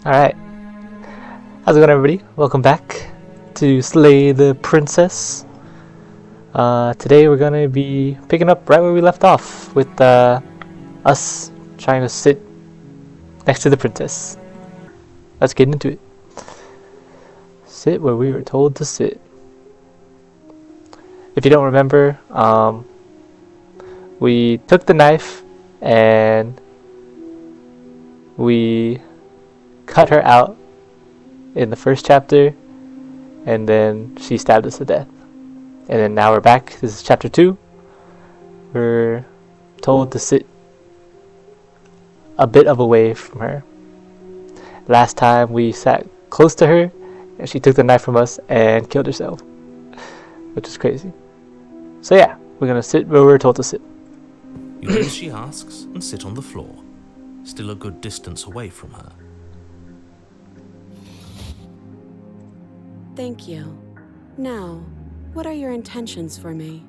Alright, how's it going, everybody? Welcome back to Slay the Princess. Today we're going to be picking up right where we left off with us trying to sit next to the princess. Let's get into it. Sit where we were told to sit. If you don't remember, we took the knife and we cut her out in the first chapter, and then she stabbed us to death. And then now we're back. This is chapter 2. We're told to sit a bit of away from her. Last time we sat close to her and she took the knife from us and killed herself, which is crazy. So yeah, we're gonna sit where we're told to sit. You do as she asks and sit on the floor, still a good distance away from her. Thank you. Now, what are your intentions for me?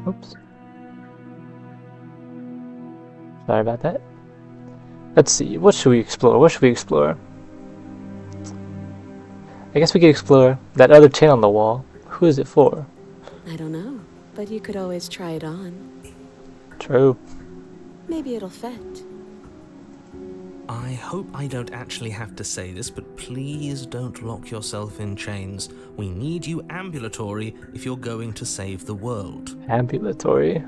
Oops. Sorry about that. Let's see, what should we explore? I guess we could explore that other chain on the wall. Who is it for? I don't know, but you could always try it on. True. Maybe it'll fit. I hope I don't actually have to say this, but please don't lock yourself in chains. We need you ambulatory if you're going to save the world. Ambulatory?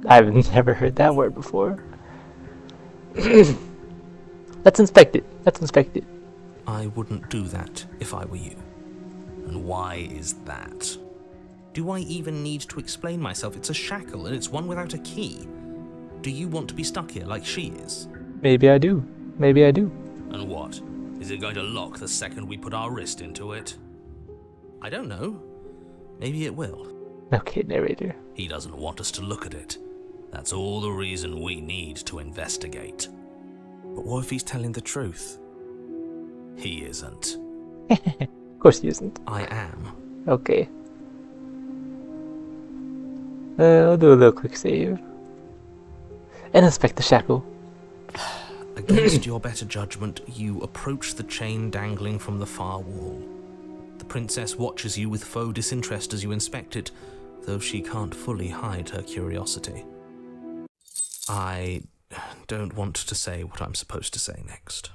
I've never heard that word before. Let's inspect it. I wouldn't do that if I were you. And why is that? Do I even need to explain myself? It's a shackle and it's one without a key. Do you want to be stuck here like she is? Maybe I do. And what? Is it going to lock the second we put our wrist into it? I don't know. Maybe it will. Okay, narrator. He doesn't want us to look at it. That's all the reason we need to investigate. But what if he's telling the truth? He isn't. Of course he isn't. I am. Okay. I'll do a little quick save. And inspect the shackle. Against your better judgment, you approach the chain dangling from the far wall. The princess watches you with faux disinterest as you inspect it, though she can't fully hide her curiosity. I don't want to say what I'm supposed to say next.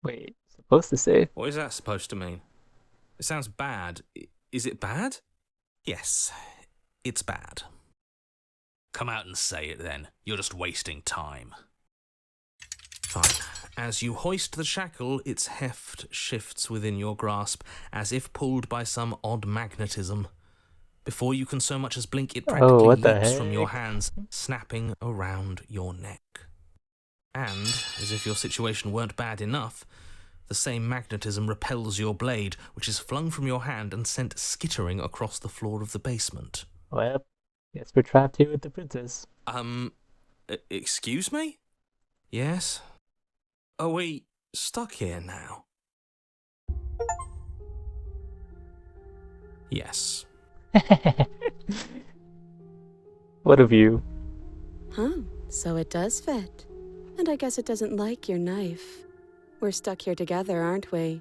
Wait, supposed to say? What is that supposed to mean? It sounds bad. Is it bad? Yes, it's bad. Come out and say it then. You're just wasting time. Fine. As you hoist the shackle, its heft shifts within your grasp, as if pulled by some odd magnetism. Before you can so much as blink, it practically leaps from your hands, snapping around your neck. And, as if your situation weren't bad enough, the same magnetism repels your blade, which is flung from your hand and sent skittering across the floor of the basement. Well, guess we're trapped here with the princess. Excuse me? Yes? Are we stuck here now? Yes. What a view. Huh, so it does fit. And I guess it doesn't like your knife. We're stuck here together, aren't we?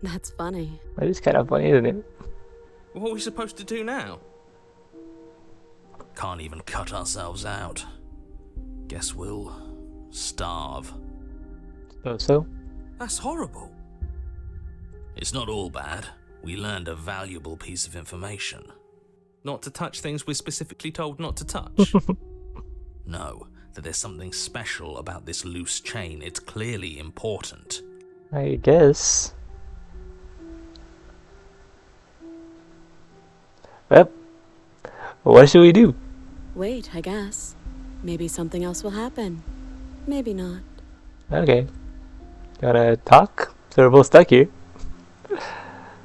That's funny. That is kind of funny, isn't it? What are we supposed to do now? Can't even cut ourselves out. Guess we'll starve. Suppose so. That's horrible. It's not all bad. We learned a valuable piece of information. Not to touch things we're specifically told not to touch. No, that there's something special about this loose chain. It's clearly important. I guess. Well, what should we do? Wait, I guess. Maybe something else will happen. Maybe not. Okay. You wanna talk? So we're both stuck here.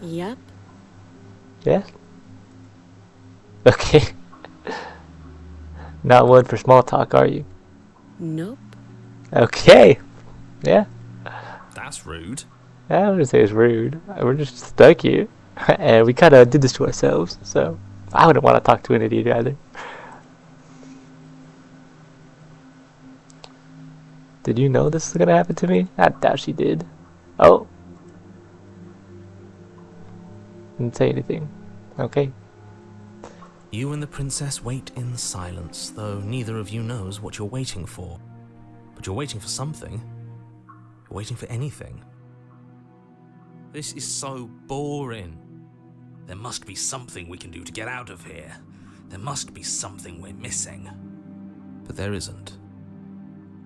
Yep. Yeah. Okay. Not one for small talk, are you? Nope. Okay. Yeah. That's rude. I wouldn't say it's rude. We're just stuck here. And we kind of did this to ourselves, so I wouldn't want to talk to an idiot either. Did you know this was gonna happen to me? I doubt she did. Oh. Didn't say anything. Okay. You and the princess wait in silence, though neither of you knows what you're waiting for. But you're waiting for something. You're waiting for anything. This is so boring. There must be something we can do to get out of here. There must be something we're missing. But there isn't.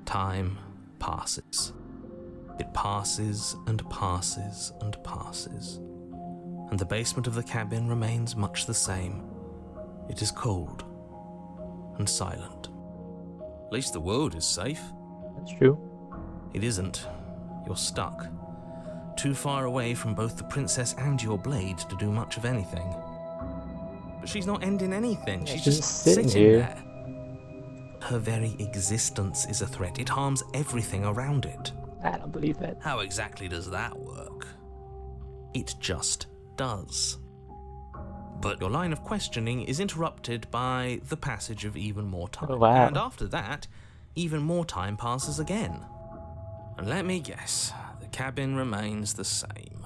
Time passes. It passes and passes and passes. And the basement of the cabin remains much the same. It is cold and silent. At least the world is safe. That's true. It isn't. You're stuck. Too far away from both the princess and your blade to do much of anything. But she's not ending anything. She's just sitting here. there. Her very existence is a threat. It harms everything around it. I don't believe that. How exactly does that work? It just does. But your line of questioning is interrupted by the passage of even more time. Oh, wow. And after that, even more time passes again. And let me guess, the cabin remains the same.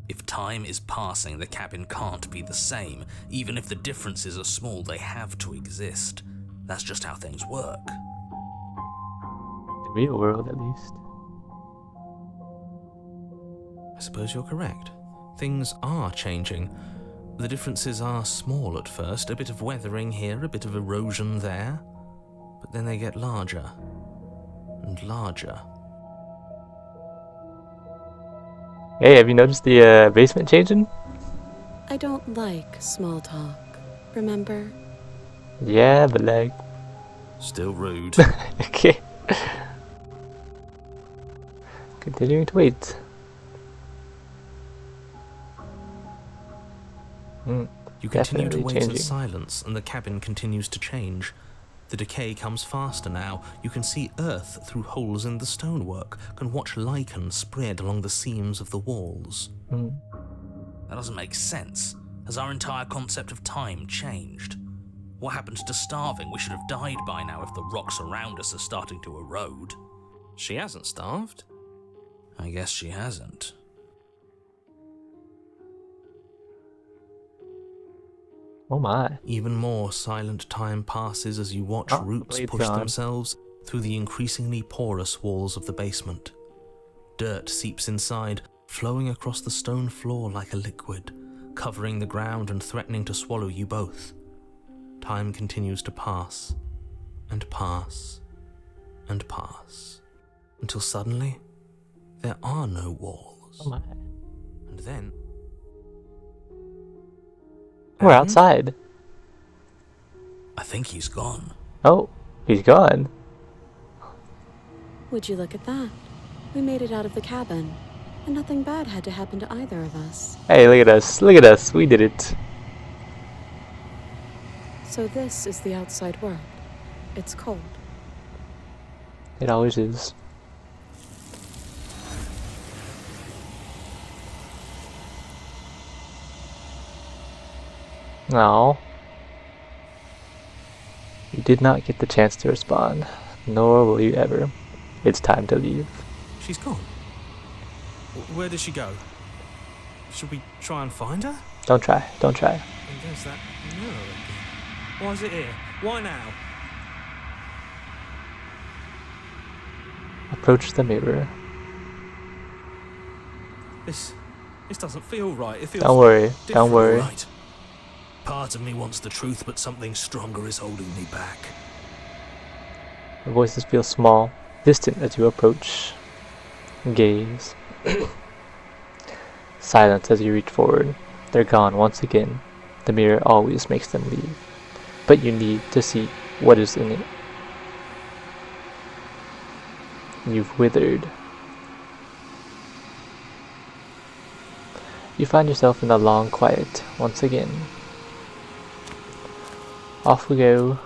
If time is passing, the cabin can't be the same. Even if the differences are small, they have to exist. That's just how things work. The real world, at least. I suppose you're correct. Things are changing. The differences are small at first, a bit of weathering here, a bit of erosion there, but then they get larger and larger. Hey, have you noticed the basement changing? I don't like small talk. Remember? Yeah, but like... Still rude. Okay. Continuing to wait. You continue to Definitely wait in changing. silence, and the cabin continues to change. The decay comes faster now. You can see earth through holes in the stonework, can watch lichen spread along the seams of the walls. That doesn't make sense. Has our entire concept of time changed? What happened to starving? We should have died by now if the rocks around us are starting to erode. She hasn't starved. I guess she hasn't. Oh my. Even more silent time passes as you watch roots blade's push gone. themselves through the increasingly porous walls of the basement. Dirt seeps inside, flowing across the stone floor like a liquid, covering the ground and threatening to swallow you both. Time continues to pass, and pass, and pass, until suddenly there are no walls. Oh my. And then... We're And outside. I think he's gone. Oh, he's gone. Would you look at that? We made it out of the cabin, and nothing bad had to happen to either of us. Hey, look at us. Look at us. We did it. So this is the outside world. It's cold. It always is. No. You did not get the chance to respond, nor will you ever. It's time to leave. She's gone. Where did she go? Should we try and find her? Don't try. Don't try. And there's that mirror again. Why is it here? Why now? Approach the mirror. This doesn't feel right. It feels Don't worry. different. Don't worry. Right. Part of me wants the truth, but something stronger is holding me back. The voices feel small, distant as you approach. Gaze. Silence as you reach forward. They're gone once again. The mirror always makes them leave. But you need to see what is in it. You've withered. You find yourself in the long quiet once again. Off we go.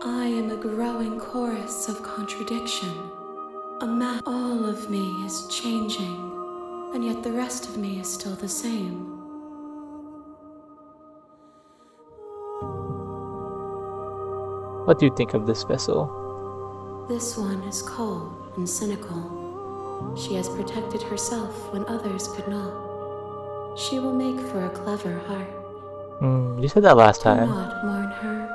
I am a growing chorus of contradiction. All of me is changing, and yet the rest of me is still the same. What do you think of this vessel? This one is cold and cynical. She has protected herself when others could not. She will make for a clever heart. You said that last Do time. not mourn her.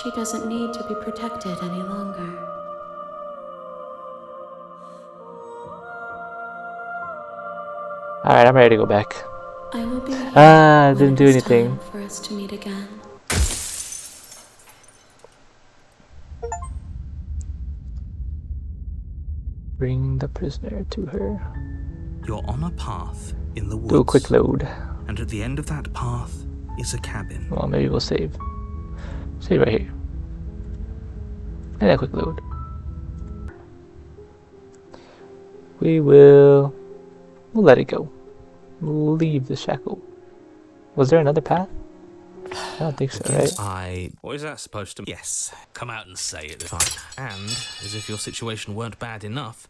She doesn't need to be protected any longer. Alright, I'm ready to go back. I will be here when didn't it do is anything. time for us to meet again. Bring the prisoner to her. You're on a path in the woods. Do a quick load. And at the end of that path is a cabin. Well, maybe we'll save. Save right here. And a quick load. We'll let it go. We'll leave the shackle. Was there another path? I don't think so, right? What is that supposed to mean? Yes. Come out and say it. Fine. And, as if your situation weren't bad enough,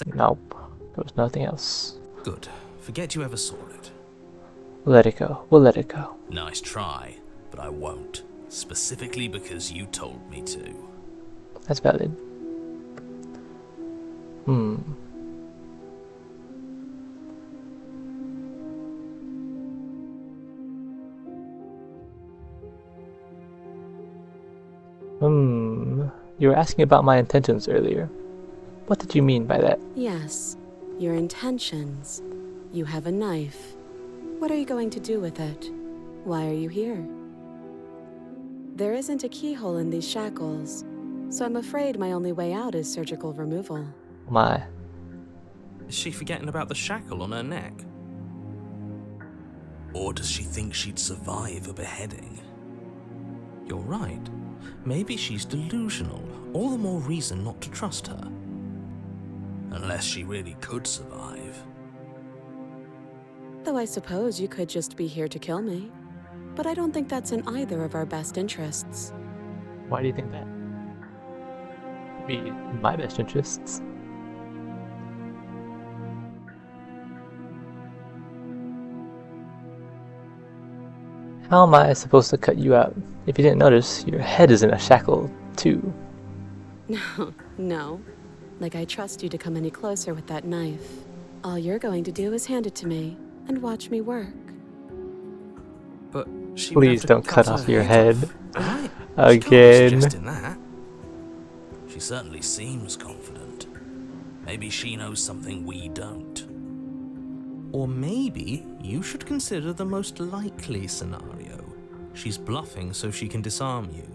Nope. There was nothing else. Good. Forget you ever saw it. We'll let it go. We'll let it go. Nice try, but I won't. Specifically because you told me to. That's valid. You were asking about my intentions earlier. What did you mean by that? Yes, your intentions. You have a knife. What are you going to do with it? Why are you here? There isn't a keyhole in these shackles, so I'm afraid my only way out is surgical removal. My. Is she forgetting about the shackle on her neck? Or does she think she'd survive a beheading? You're right. Maybe she's delusional. All the more reason not to trust her. Unless she really could survive. Though I suppose you could just be here to kill me. But I don't think that's in either of our best interests. Why do you think that? It'd be in my best interests. How am I supposed to cut you out? If you didn't notice, your head is in a shackle, too. No. Like I trust you to come any closer with that knife. All you're going to do is hand it to me and watch me work. But she Please don't cut off your head. Right? Again. Suggesting that. She certainly seems confident. Maybe she knows something we don't. Or maybe you should consider the most likely scenario. She's bluffing so she can disarm you.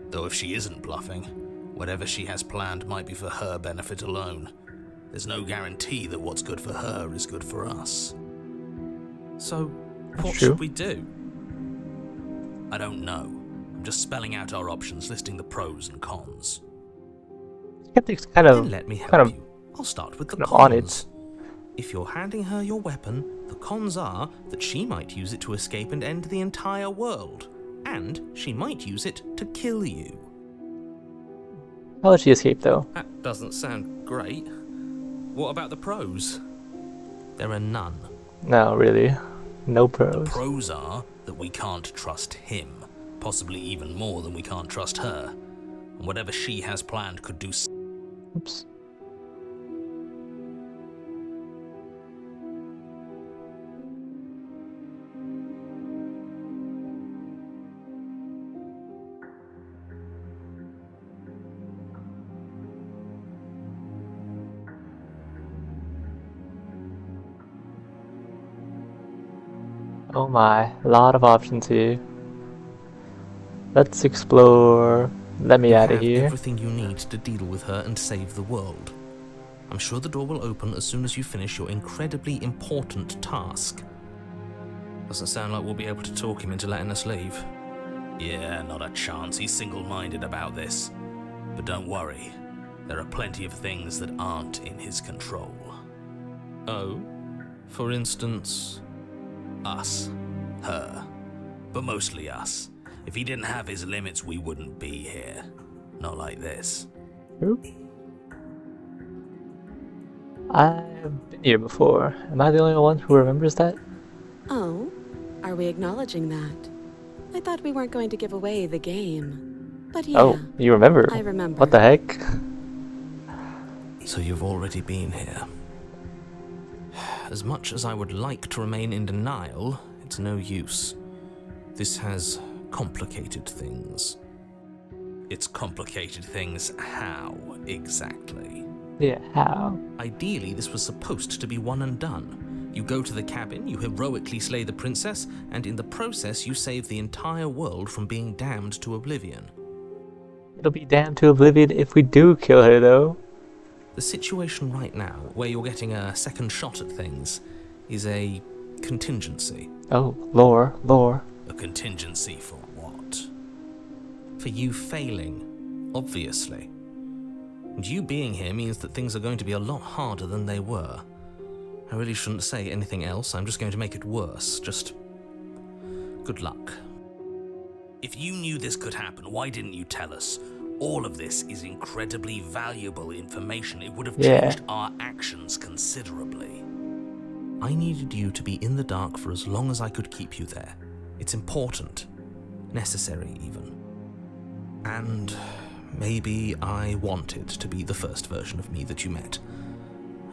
Though if she isn't bluffing, whatever she has planned might be for her benefit alone. There's no guarantee that what's good for her is good for us. So, what should we do? I don't know. I'm just spelling out our options, listing the pros and cons. Skeptic's kind of, Then let me help you. I'll start with the cons. on it. If you're handing her your weapon, the cons are that she might use it to escape and end the entire world. And she might use it to kill you. How would she escape, though? That doesn't sound great. What about the pros? There are none. No, really. No pros. The pros are that we can't trust him. Possibly even more than we can't trust her. And whatever she has planned could do... Oops. Oh my, a lot of options here. Let's explore. Let me out of here. Everything you need to deal with her and save the world. I'm sure the door will open as soon as you finish your incredibly important task. Doesn't sound like we'll be able to talk him into letting us leave. Yeah, not a chance. He's single-minded about this. But don't worry. There are plenty of things that aren't in his control. Oh? For instance, us. Her. But mostly us. If he didn't have his limits, we wouldn't be here. Not like this. Who? I've been here before. Am I the only one who remembers that? Oh, are we acknowledging that? I thought we weren't going to give away the game. But yeah, Oh, you remember? I remember. What the heck? So you've already been here. As much as I would like to remain in denial, it's no use. This has complicated things. It's complicated things how, exactly? Yeah, how? Ideally, this was supposed to be one and done. You go to the cabin, you heroically slay the princess, and in the process you save the entire world from being damned to oblivion. It'll be damned to oblivion if we do kill her, though. The situation right now, where you're getting a second shot at things, is a contingency. Oh, lore. A contingency for what? For you failing, obviously. And you being here means that things are going to be a lot harder than they were. I really shouldn't say anything else, I'm just going to make it worse. Just good luck. If you knew this could happen, why didn't you tell us? All of this is incredibly valuable information. It would have changed our actions considerably. I needed you to be in the dark for as long as I could keep you there. It's important. Necessary, even. And maybe I wanted to be the first version of me that you met.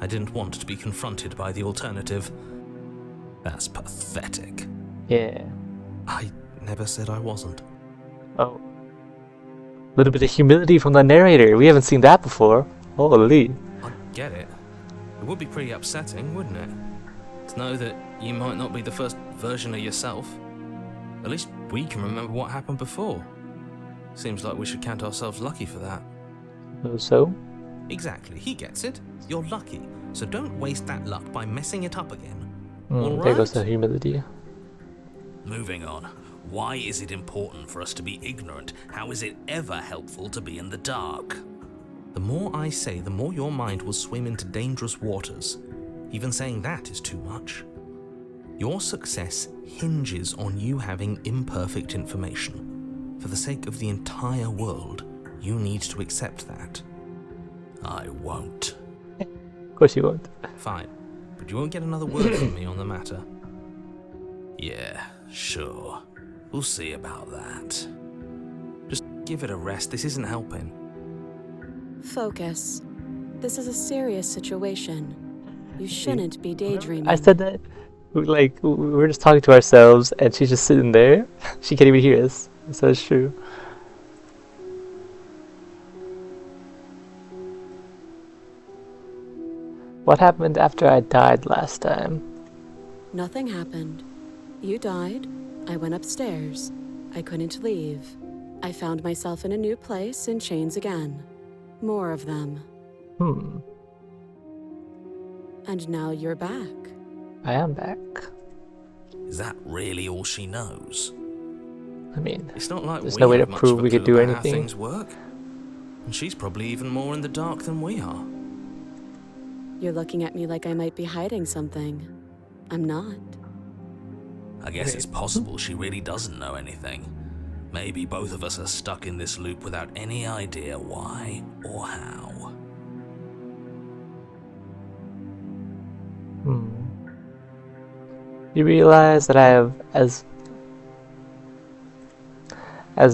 I didn't want to be confronted by the alternative. That's pathetic. Yeah. I never said I wasn't. Oh. A little bit of humility from the narrator. We haven't seen that before. Holy. I get it. It would be pretty upsetting, wouldn't it? To know that you might not be the first version of yourself. At least we can remember what happened before. Seems like we should count ourselves lucky for that. So? Exactly, he gets it. You're lucky, so don't waste that luck by messing it up again. There goes the humility. Moving on. Why is it important for us to be ignorant? How is it ever helpful to be in the dark? The more I say, the more your mind will swim into dangerous waters. Even saying that is too much. Your success hinges on you having imperfect information. For the sake of the entire world, you need to accept that. I won't. Of course you won't. Fine, but you won't get another word from me on the matter. Yeah, sure. We'll see about that. Just give it a rest, this isn't helping. Focus. This is a serious situation. You shouldn't be daydreaming. I said that. We're just talking to ourselves, and she's just sitting there. She can't even hear us. So it's true. What happened after I died last time? Nothing happened. You died. I went upstairs. I couldn't leave. I found myself in a new place in chains again. More of them. And now you're back. I am back. Is that really all she knows? I mean, It's not like there's we no way to have much prove of a we could clue do about how anything. things work. And she's probably even more in the dark than we are. You're looking at me like I might be hiding something. I'm not. I guess it's possible she really doesn't know anything. Maybe both of us are stuck in this loop without any idea why or how. You realize that I have as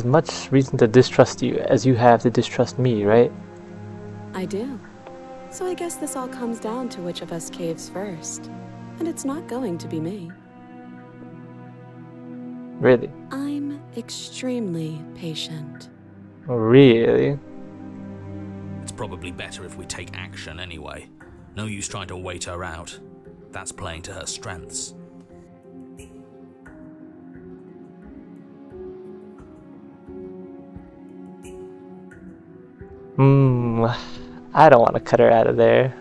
much reason to distrust you as you have to distrust me, right? I do. So I guess this all comes down to which of us caves first. And it's not going to be me. Really? I'm extremely patient. Really? It's probably better if we take action anyway. No use trying to wait her out. That's playing to her strengths. I don't want to cut her out of there.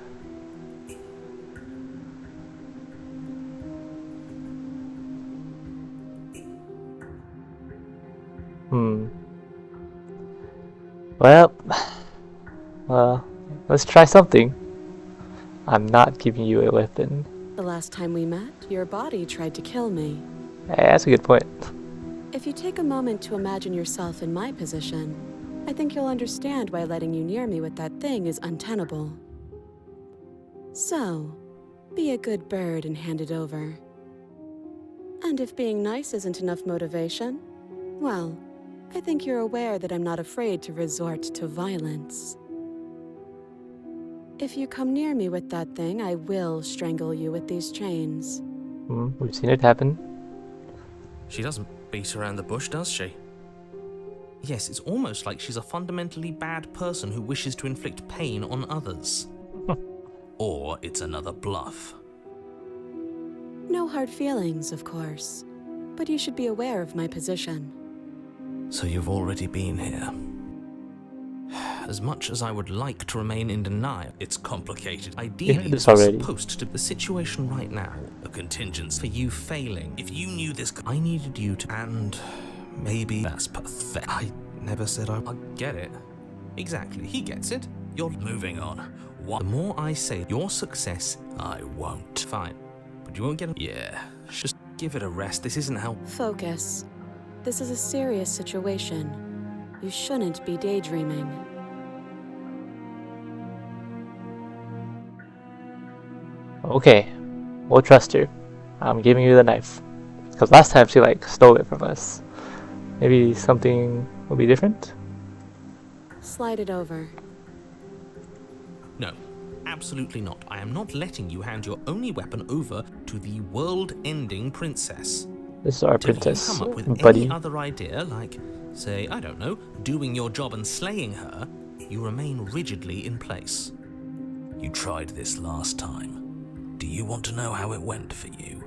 Well, let's try something. I'm not giving you a weapon. The last time we met, your body tried to kill me. Hey, that's a good point. If you take a moment to imagine yourself in my position, I think you'll understand why letting you near me with that thing is untenable. So, be a good bird and hand it over. And if being nice isn't enough motivation, well, I think you're aware that I'm not afraid to resort to violence. If you come near me with that thing, I will strangle you with these chains. We've seen it happen. She doesn't beat around the bush, does she? Yes, it's almost like she's a fundamentally bad person who wishes to inflict pain on others. Or it's another bluff. No hard feelings, of course, but you should be aware of my position. So you've already been here. As much as I would like to remain in denial, it's complicated. Ideally, this this was already. supposed to be the situation right now. A contingency for you failing. If you knew this, I needed you to, and maybe that's pathetic. I never said I get it. Exactly, he gets it. You're moving on. What? The more I say your success, I won't. Fine, but you won't get it. Yeah, just give it a rest. This isn't how. Focus. This is a serious situation. You shouldn't be daydreaming. Okay, we'll trust her. I'm giving you the knife. Because last time she stole it from us. Maybe something will be different? Slide it over. No, absolutely not. I am not letting you hand your only weapon over to the world-ending princess. This is our Till princess, you come up with buddy. any other idea, like, say, I don't know, doing your job and slaying her, you remain rigidly in place. You tried this last time. Do you want to know how it went for you?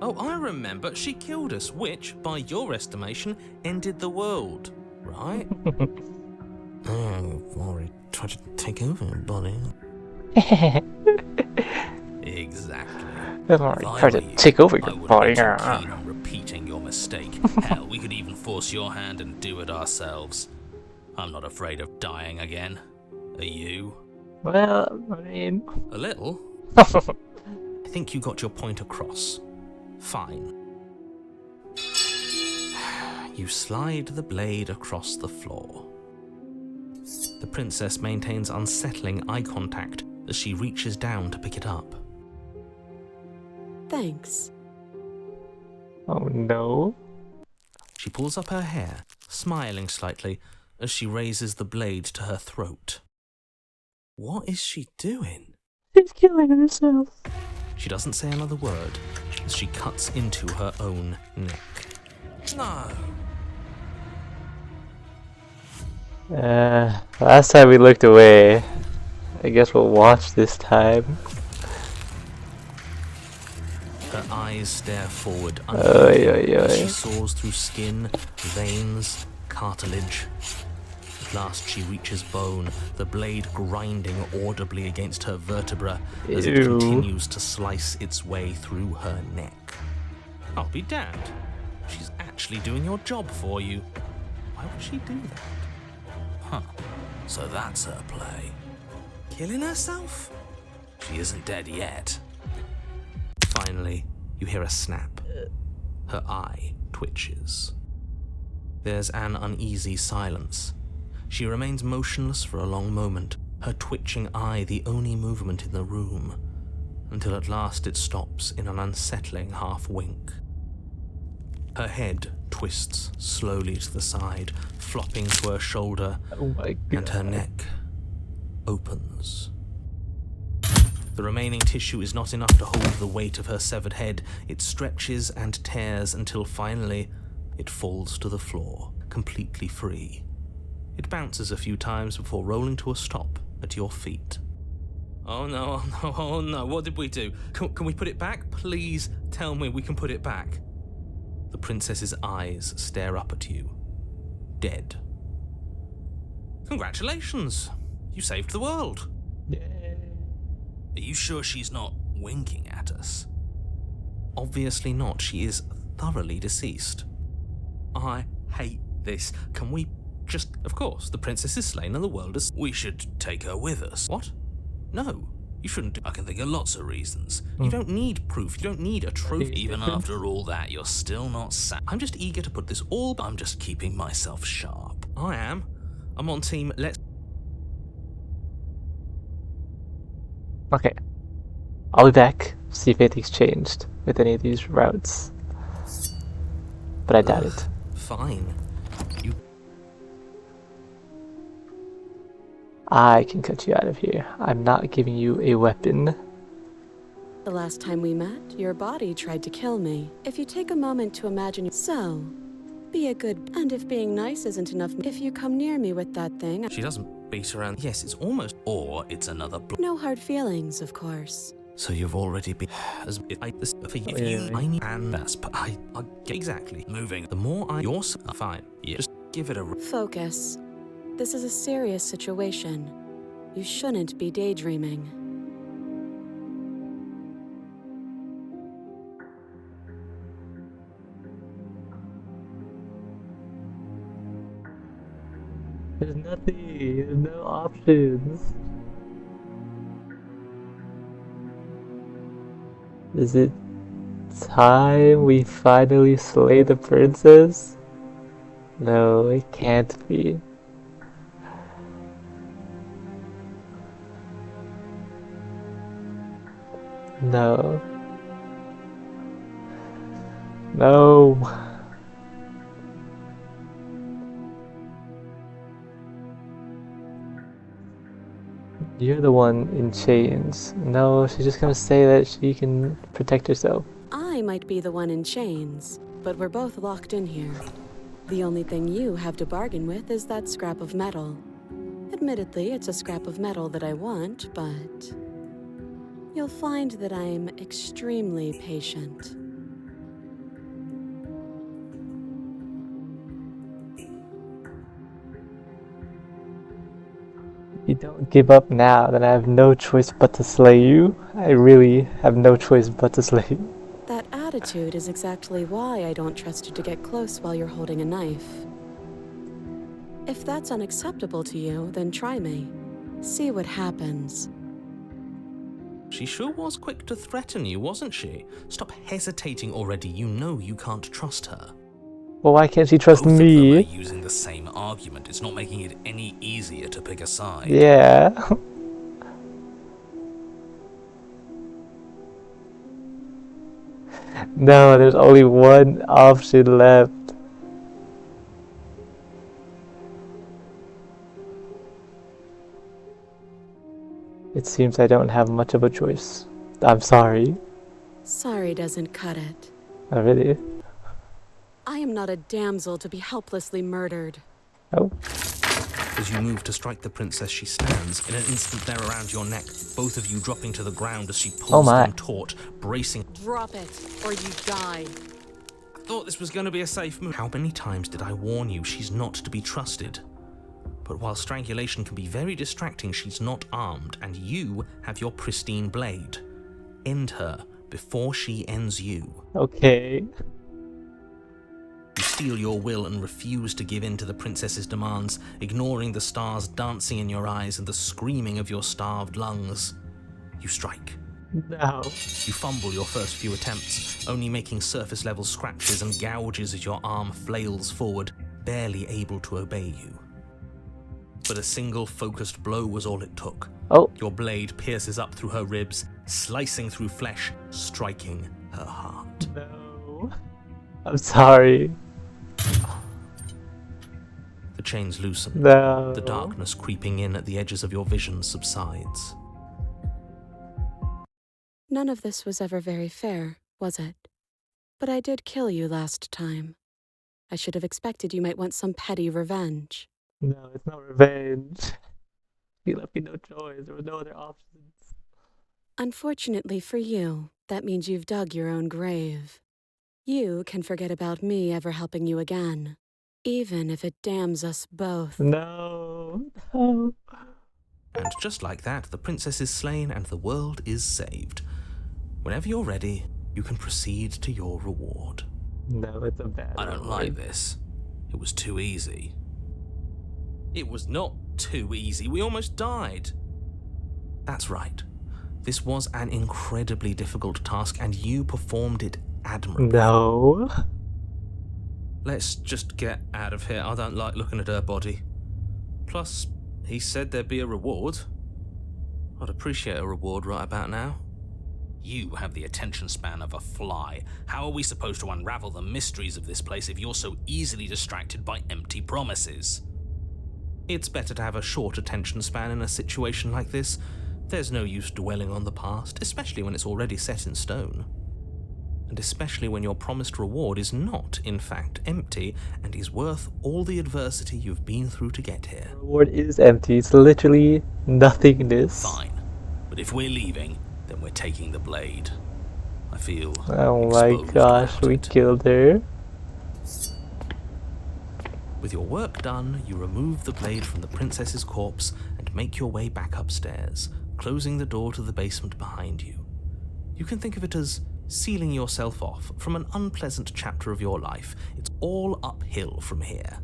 Oh, I remember. She killed us, which, by your estimation, ended the world, right? Oh, already tried to take over, buddy. Exactly. I've already tried to take over your I wouldn't body. be too keen on repeating your mistake. Hell, we could even force your hand and do it ourselves. I'm not afraid of dying again. Are you? Well, I mean... A little. I think you got your point across. Fine. You slide the blade across the floor. The princess maintains unsettling eye contact as she reaches down to pick it up. Thanks. Oh no. She pulls up her hair, smiling slightly as she raises the blade to her throat. What is she doing? She's killing herself. She doesn't say another word as she cuts into her own neck. No. Last time we looked away. I guess we'll watch this time. Her eyes stare forward, Oy. as she saws through skin, veins, cartilage. At last she reaches bone, the blade grinding audibly against her vertebra as it Ew. continues to slice its way through her neck. I'll be damned. She's actually doing your job for you. Why would she do that? Huh. So that's her play. Killing herself? She isn't dead yet. Finally, you hear a snap. Her eye twitches. There's an uneasy silence. She remains motionless for a long moment, her twitching eye the only movement in the room, until at last it stops in an unsettling half-wink. Her head twists slowly to the side, flopping to her shoulder, Oh my god. and her neck opens. The remaining tissue is not enough to hold the weight of her severed head. It stretches and tears until finally it falls to the floor, completely free. It bounces a few times before rolling to a stop at your feet. Oh no, oh no, what did we do? Can we put it back? Please tell me we can put it back. The princess's eyes stare up at you. Dead. Congratulations! You saved the world. Are you sure she's not winking at us? Obviously not. She is thoroughly deceased. I hate this. Can we just... Of course, the princess is slain and the world is... We should take her with us. What? No. You shouldn't do. I can think of lots of reasons. You don't need proof. You don't need a trophy. Even after all that, you're still not I'm just eager to put this all. I'm just keeping myself sharp. I am. I'm on team. Let's. Okay. I'll be back, see if anything's changed with any of these routes. But I doubt it. Fine. You. I can cut you out of here. I'm not giving you a weapon. The last time we met, your body tried to kill me. If you take a moment to imagine, so, be a good, and if being nice isn't enough, if you come near me with that thing, She doesn't beat around. Yes, it's almost. Or it's another. No hard feelings, of course. So you've already been. As if I. If you. I need. And that's. I exactly. Moving. The more I. You're fine. Yeah. Just give it a. Focus. This is a serious situation. You shouldn't be daydreaming. There's nothing. There's no options. Is it time we finally slay the princess? No, it can't be. No. No. You're the one in chains. No, she's just gonna say that she can protect herself. I might be the one in chains, but we're both locked in here. The only thing you have to bargain with is that scrap of metal. Admittedly, it's a scrap of metal that I want, but you'll find that I'm extremely patient. If you don't give up now, then I have no choice but to slay you. I really have no choice but to slay you. That attitude is exactly why I don't trust you to get close while you're holding a knife. If that's unacceptable to you, then try me. See what happens. She sure was quick to threaten you, wasn't she? Stop hesitating already. You know you can't trust her. Well, why can't she trust Both of them are me? using the same argument. It's not making it any easier to pick a side. Yeah. No, there's only one option left. It seems I don't have much of a choice. I'm sorry. Sorry doesn't cut it. I really. I am not a damsel to be helplessly murdered. Oh. As you move to strike the princess, she stands. In an instant, they're around your neck, both of you dropping to the ground as she pulls them taut, bracing. Drop it, or you die. I thought this was going to be a safe move. How many times did I warn you she's not to be trusted? But while strangulation can be very distracting, she's not armed, and you have your pristine blade. End her before she ends you. Okay. You steel your will and refuse to give in to the princess's demands, ignoring the stars dancing in your eyes and the screaming of your starved lungs. You strike. No. You fumble your first few attempts, only making surface-level scratches and gouges as your arm flails forward, barely able to obey you. But a single focused blow was all it took. Oh. Your blade pierces up through her ribs, slicing through flesh, striking her heart. No. I'm sorry. The chains loosen. No. The darkness creeping in at the edges of your vision subsides. None of this was ever very fair, was it? But I did kill you last time. I should have expected you might want some petty revenge. No, it's not revenge. You left me no choice. There were no other options. Unfortunately for you, that means you've dug your own grave. You can forget about me ever helping you again, even if it damns us both. No. No. And just like that, the princess is slain and the world is saved. Whenever you're ready, you can proceed to your reward. No, it's a bad I don't reward. like this. It was too easy. It was not too easy. We almost died. That's right. This was an incredibly difficult task, and you performed it admirably. No. Let's just get out of here. I don't like looking at her body. Plus, he said there'd be a reward. I'd appreciate a reward right about now. You have the attention span of a fly. How are we supposed to unravel the mysteries of this place if you're so easily distracted by empty promises? It's better to have a short attention span in a situation like this. There's no use dwelling on the past, especially when it's already set in stone. And especially when your promised reward is not, in fact, empty and is worth all the adversity you've been through to get here. The reward is empty. It's literally nothingness. Fine. But if we're leaving, then we're taking the blade. I feel Oh my exposed gosh, about we it. killed her. With your work done, you remove the blade from the princess's corpse and make your way back upstairs, closing the door to the basement behind you. You can think of it as sealing yourself off from an unpleasant chapter of your life. It's all uphill from here.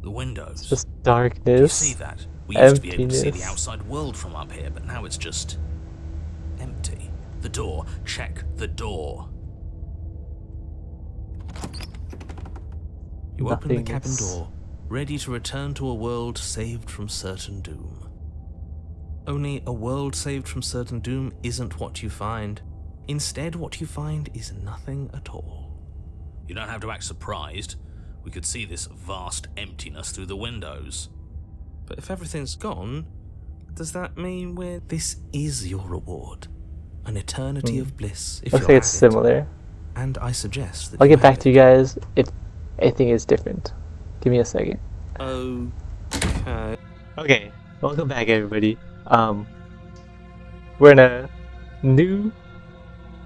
The windows. It's just You darkness. see that? We used to be able to see the Emptiness. outside world from up here, but now it's just empty. The door. Check the door. You open the cabin Nothingness. door, ready to return to a world saved from certain doom. Only a world saved from certain doom isn't what you find. Instead, what you find is nothing at all. You don't have to act surprised. We could see this vast emptiness through the windows. But if everything's gone, does that mean this is your reward? An eternity of bliss, if Looks you'll like it's have it. similar. And I suggest that I'll get have back to it. you guys if anything is different. Give me a second. Okay. Okay, welcome back everybody. We're in a new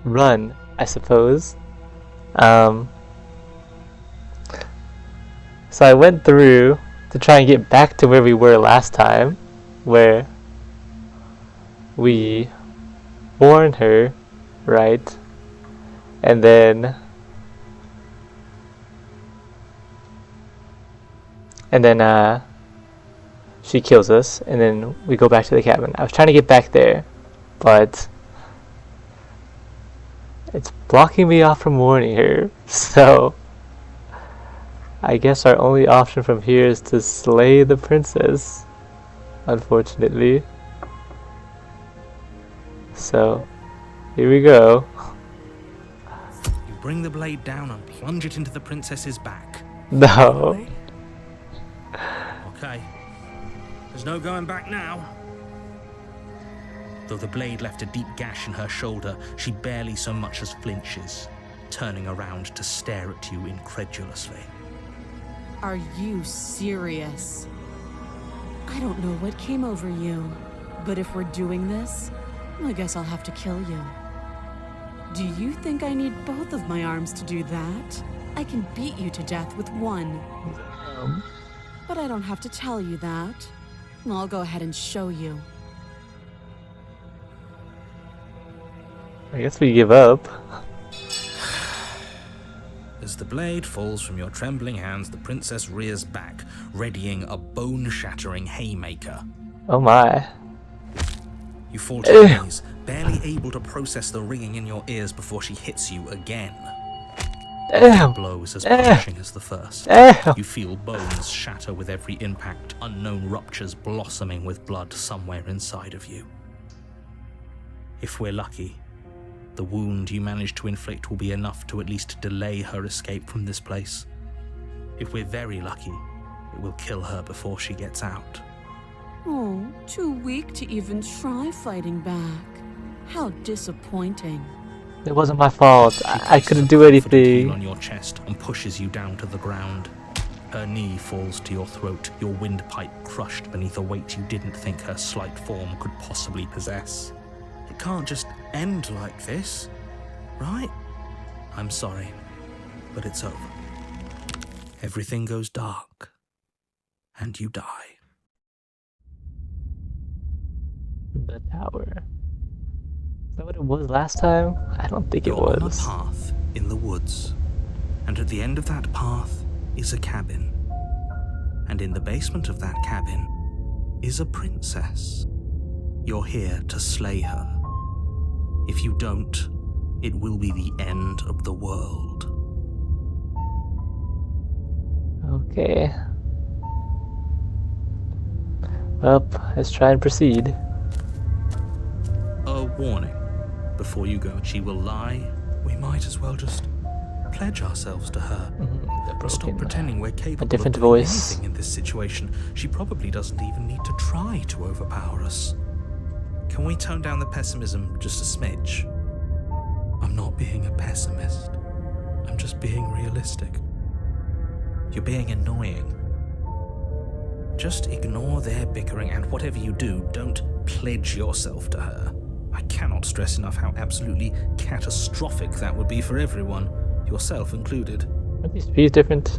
run, I suppose. So I went through to try and get back to where we were last time, where we warned her, right? And then she kills us, and then we go back to the cabin. I was trying to get back there, but it's blocking me off from warning her. So I guess our only option from here is to slay the princess, unfortunately. So here we go. You bring the blade down and plunge it into the princess's back. No. Okay. There's no going back now. Though the blade left a deep gash in her shoulder, she barely so much as flinches, turning around to stare at you incredulously. Are you serious? I don't know what came over you, but if we're doing this, I guess I'll have to kill you. Do you think I need both of my arms to do that? I can beat you to death with one. But I don't have to tell you that. I'll go ahead and show you. I guess we give up. As the blade falls from your trembling hands, the princess rears back, readying a bone-shattering haymaker. Oh my. You fall to your knees, barely able to process the ringing in your ears before she hits you again. The Damn. blow is as punishing as the first. Damn. You feel bones shatter with every impact, unknown ruptures blossoming with blood somewhere inside of you. If we're lucky, the wound you manage to inflict will be enough to at least delay her escape from this place. If we're very lucky, it will kill her before she gets out. Oh, too weak to even try fighting back. How disappointing. It wasn't my fault. I couldn't do Places a confident heel anything. on your chest and pushes you down to the ground. Her knee falls to your throat, your windpipe crushed beneath a weight you didn't think her slight form could possibly possess. It can't just end like this, right? I'm sorry, but it's over. Everything goes dark, and you die. The tower. Is that what it was last time? I don't think it You're on a was. path in the woods, and at the end of that path is a cabin. And in the basement of that cabin is a princess. You're here to slay her. If you don't, it will be the end of the world. Okay. Well, let's try and proceed. A warning. Before you go, she will lie. We might as well just pledge ourselves to her. Stop pretending we're capable different of doing voice. anything in this situation. She probably doesn't even need to try to overpower us. Can we tone down the pessimism just a smidge? I'm not being a pessimist. I'm just being realistic. You're being annoying. Just ignore their bickering, and whatever you do, don't pledge yourself to her. I cannot stress enough how absolutely catastrophic that would be for everyone, yourself included. Are these trees different?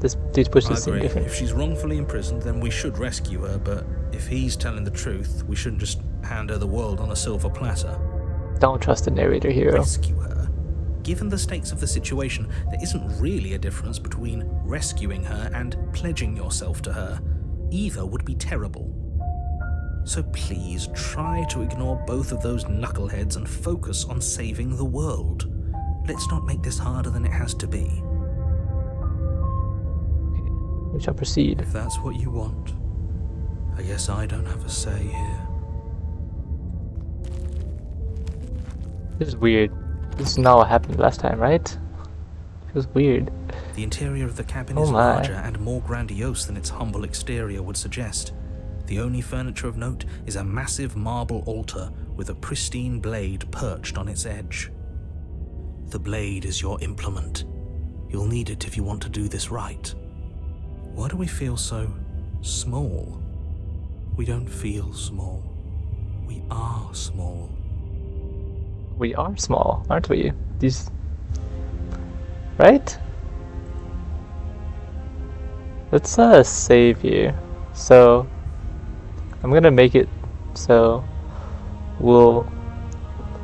These I bushes seem agree. different. If she's wrongfully imprisoned, then we should rescue her, but if he's telling the truth, we shouldn't just hand her the world on a silver platter. Don't trust the narrator hero. Rescue her? Given the stakes of the situation, there isn't really a difference between rescuing her and pledging yourself to her. Either would be terrible. So please try to ignore both of those knuckleheads and focus on saving the world. Let's not make this harder than it has to be. We shall proceed. If that's what you want, I guess I don't have a say here. This is weird. This is not what happened last time, right? It was weird. The interior of the cabin Oh is my. larger and more grandiose than its humble exterior would suggest. The only furniture of note is a massive marble altar with a pristine blade perched on its edge. The blade is your implement. You'll need it if you want to do this right. Why do we feel so small? We don't feel small. We are small. We are small, aren't we? These... Right? Let's save here. So I'm gonna make it so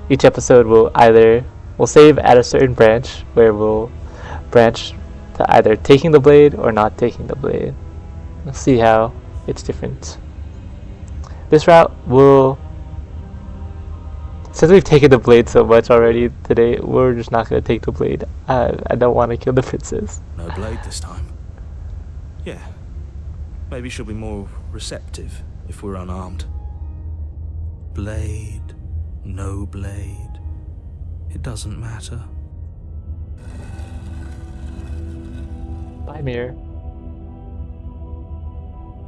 each episode we'll save at a certain branch where we'll branch to either taking the blade or not taking the blade. Let's see how it's different. This route since we've taken the blade so much already today, we're just not gonna take the blade. I don't want to kill the princess. No blade this time. Yeah. Maybe she'll be more receptive if we're unarmed. Blade, no blade. It doesn't matter. Bye, mirror.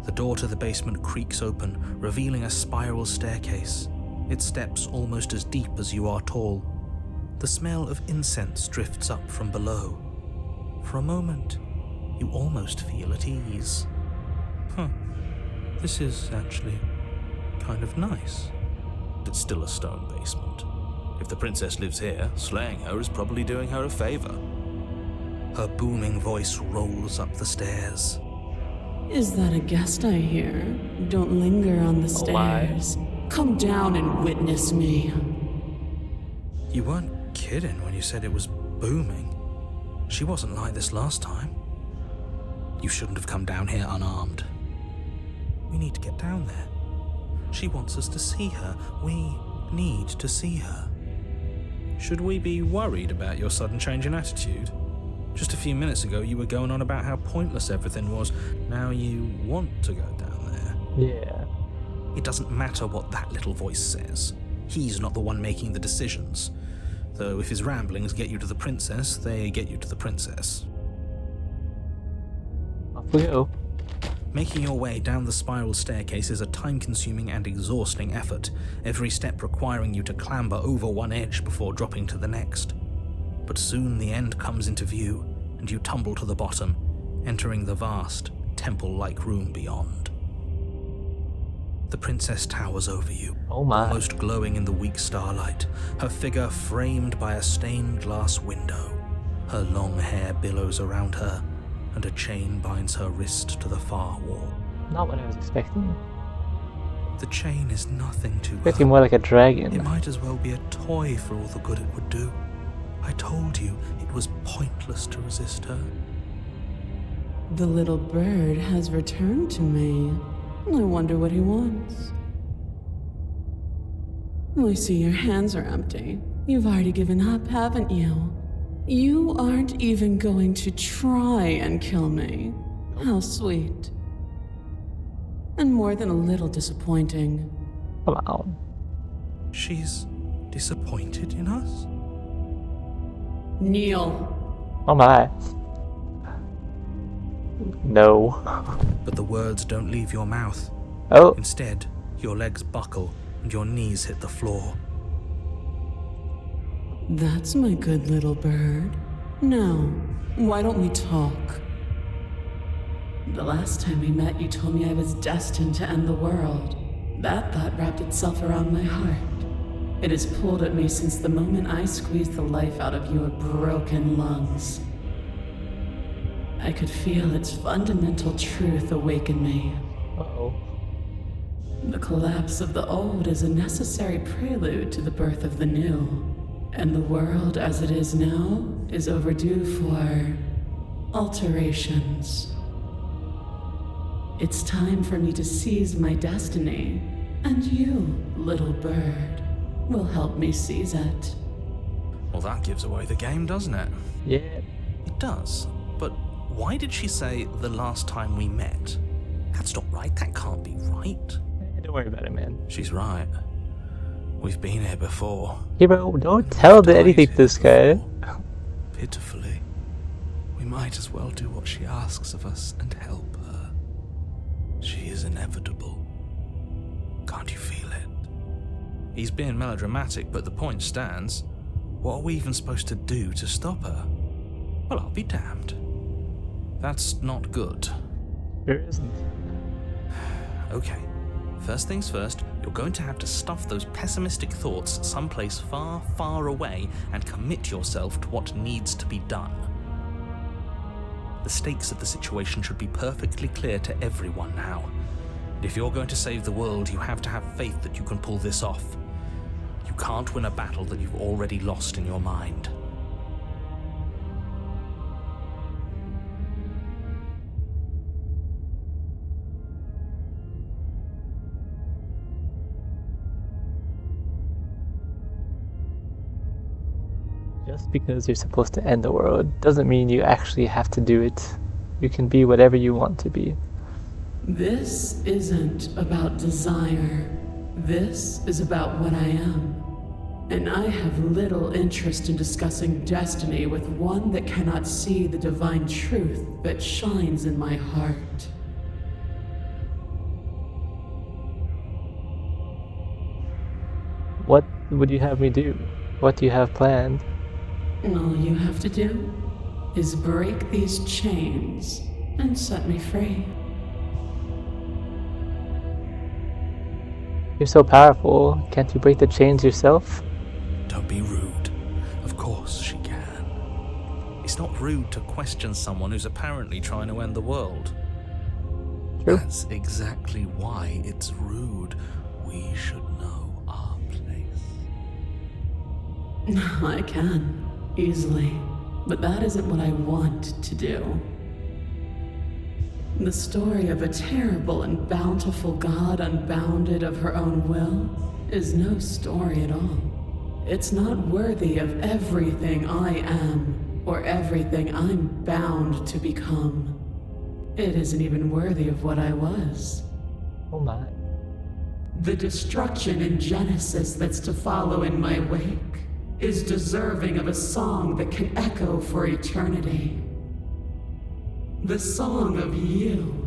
The door to the basement creaks open, revealing a spiral staircase. Its steps almost as deep as you are tall. The smell of incense drifts up from below. For a moment, you almost feel at ease. This is actually kind of nice. It's still a stone basement. If the princess lives here, slaying her is probably doing her a favor. Her booming voice rolls up the stairs. Is that a guest I hear? Don't linger on the stairs. Come down and witness me. You weren't kidding when you said it was booming. She wasn't like this last time. You shouldn't have come down here unarmed. We need to get down there. She wants us to see her. We need to see her. Should we be worried about your sudden change in attitude? Just a few minutes ago you were going on about how pointless everything was. Now you want to go down there. Yeah. It doesn't matter what that little voice says. He's not the one making the decisions. Though if his ramblings get you to the princess, they get you to the princess. Off we go. Making your way down the spiral staircase is a time-consuming and exhausting effort, every step requiring you to clamber over one edge before dropping to the next. But soon the end comes into view, and you tumble to the bottom, entering the vast, temple-like room beyond. The princess towers over you, Oh my. almost glowing in the weak starlight, her figure framed by a stained glass window. Her long hair billows around her, and a chain binds her wrist to the far wall. Not what I was expecting. The chain is nothing to her. Expecting more like a dragon. It might as well be a toy for all the good it would do. I told you it was pointless to resist her. The little bird has returned to me. I wonder what he wants. I see your hands are empty. You've already given up, haven't you? You aren't even going to try and kill me. How sweet. And more than a little disappointing. Come on. She's disappointed in us? Kneel. Oh my. No. But the words don't leave your mouth. Oh. Instead, your legs buckle and your knees hit the floor. That's my good little bird. Now, why don't we talk? The last time we met, you told me I was destined to end the world. That thought wrapped itself around my heart. It has pulled at me since the moment I squeezed the life out of your broken lungs. I could feel its fundamental truth awaken me. Uh-oh. The collapse of the old is a necessary prelude to the birth of the new. And the world as it is now is overdue for alterations. It's time for me to seize my destiny, and you, little bird, will help me seize it. Well, that gives away the game, doesn't it? Yeah. It does. But why did she say the last time we met? That's not right. That can't be right. Don't worry about it, man. She's right. We've been here before. Hero, don't tell anything to this guy. Pitifully. We might as well do what she asks of us and help her. She is inevitable. Can't you feel it? He's being melodramatic, but the point stands. What are we even supposed to do to stop her? Well, I'll be damned. That's not good. There isn't. Okay. First things first, you're going to have to stuff those pessimistic thoughts someplace far, far away and commit yourself to what needs to be done. The stakes of the situation should be perfectly clear to everyone now. And if you're going to save the world, you have to have faith that you can pull this off. You can't win a battle that you've already lost in your mind. Just because you're supposed to end the world doesn't mean you actually have to do it. You can be whatever you want to be. This isn't about desire. This is about what I am. And I have little interest in discussing destiny with one that cannot see the divine truth that shines in my heart. What would you have me do? What do you have planned? All you have to do is break these chains and set me free. You're so powerful. Can't you break the chains yourself? Don't be rude. Of course she can. It's not rude to question someone who's apparently trying to end the world. True. That's exactly why it's rude. We should know our place. I can, easily, but that isn't what I want to do. The story of a terrible and bountiful God unbounded of her own will is no story at all. It's not worthy of everything I am or everything I'm bound to become. It isn't even worthy of what I was. Oh my. The destruction in Genesis that's to follow in my wake is deserving of a song that can echo for eternity. The song of you,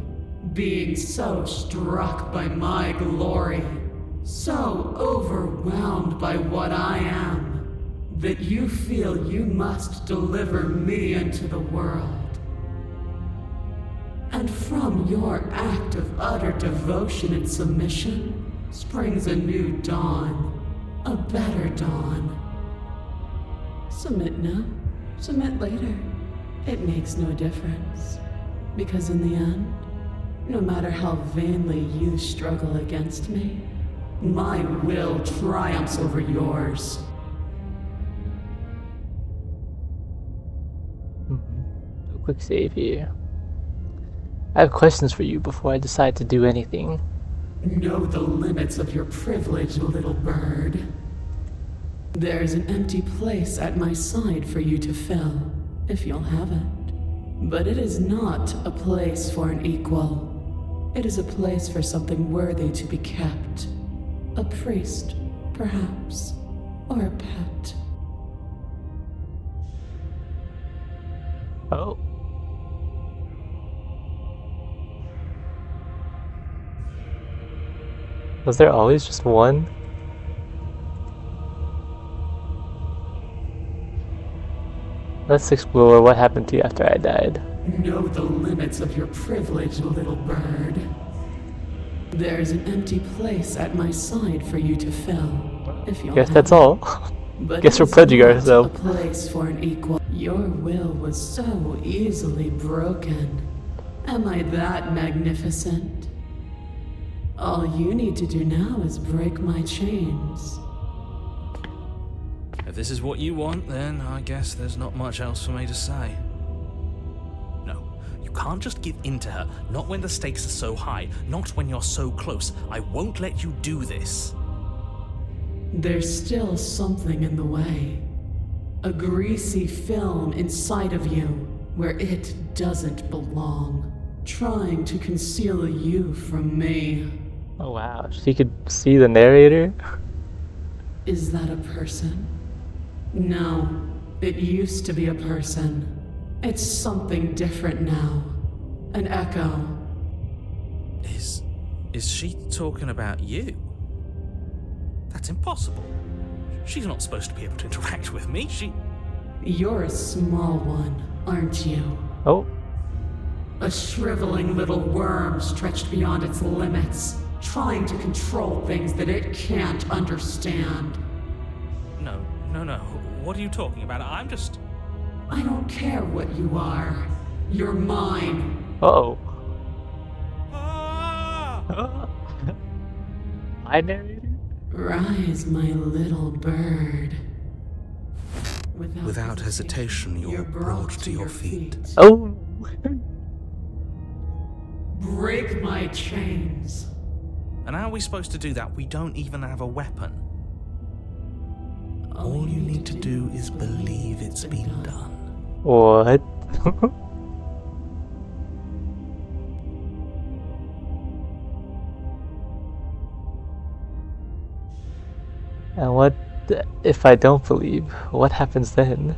being so struck by my glory, so overwhelmed by what I am, that you feel you must deliver me into the world. And from your act of utter devotion and submission springs a new dawn, a better dawn. Submit now, submit later. It makes no difference. Because in the end, no matter how vainly you struggle against me, my will triumphs over yours. A quick save here. I have questions for you before I decide to do anything. Know the limits of your privilege, little bird. There's an empty place at my side for you to fill, if you'll have it. But it is not a place for an equal. It is a place for something worthy to be kept. A priest, perhaps, or a pet. Oh. Was there always just one? Let's explore what happened to you after I died. Know the limits of your privilege, little bird. There's an empty place at my side for you to fill, if you'll Guess have that's it. all. But Guess we're it's pledging not ourselves. a place for an equal. Your will was so easily broken. Am I that magnificent? All you need to do now is break my chains. If this is what you want, then I guess there's not much else for me to say. No, you can't just give in to her. Not when the stakes are so high. Not when you're so close. I won't let you do this. There's still something in the way. A greasy film inside of you where it doesn't belong. Trying to conceal you from me. Oh wow, she could see the narrator? Is that a person? No, it used to be a person. It's something different now. An echo. Is she talking about you? That's impossible. She's not supposed to be able to interact with me. You're a small one, aren't you? Oh. A shriveling little worm stretched beyond its limits, trying to control things that it can't understand. No. What are you talking about? I'm just... I don't care what you are. You're mine. Uh-oh. Ah! My narrator? Rise, my little bird. Without hesitation, you're brought to your feet. Oh! Break my chains. And how are we supposed to do that? We don't even have a weapon. All you need to do is believe it's been done. What? And what if I don't believe? What happens then?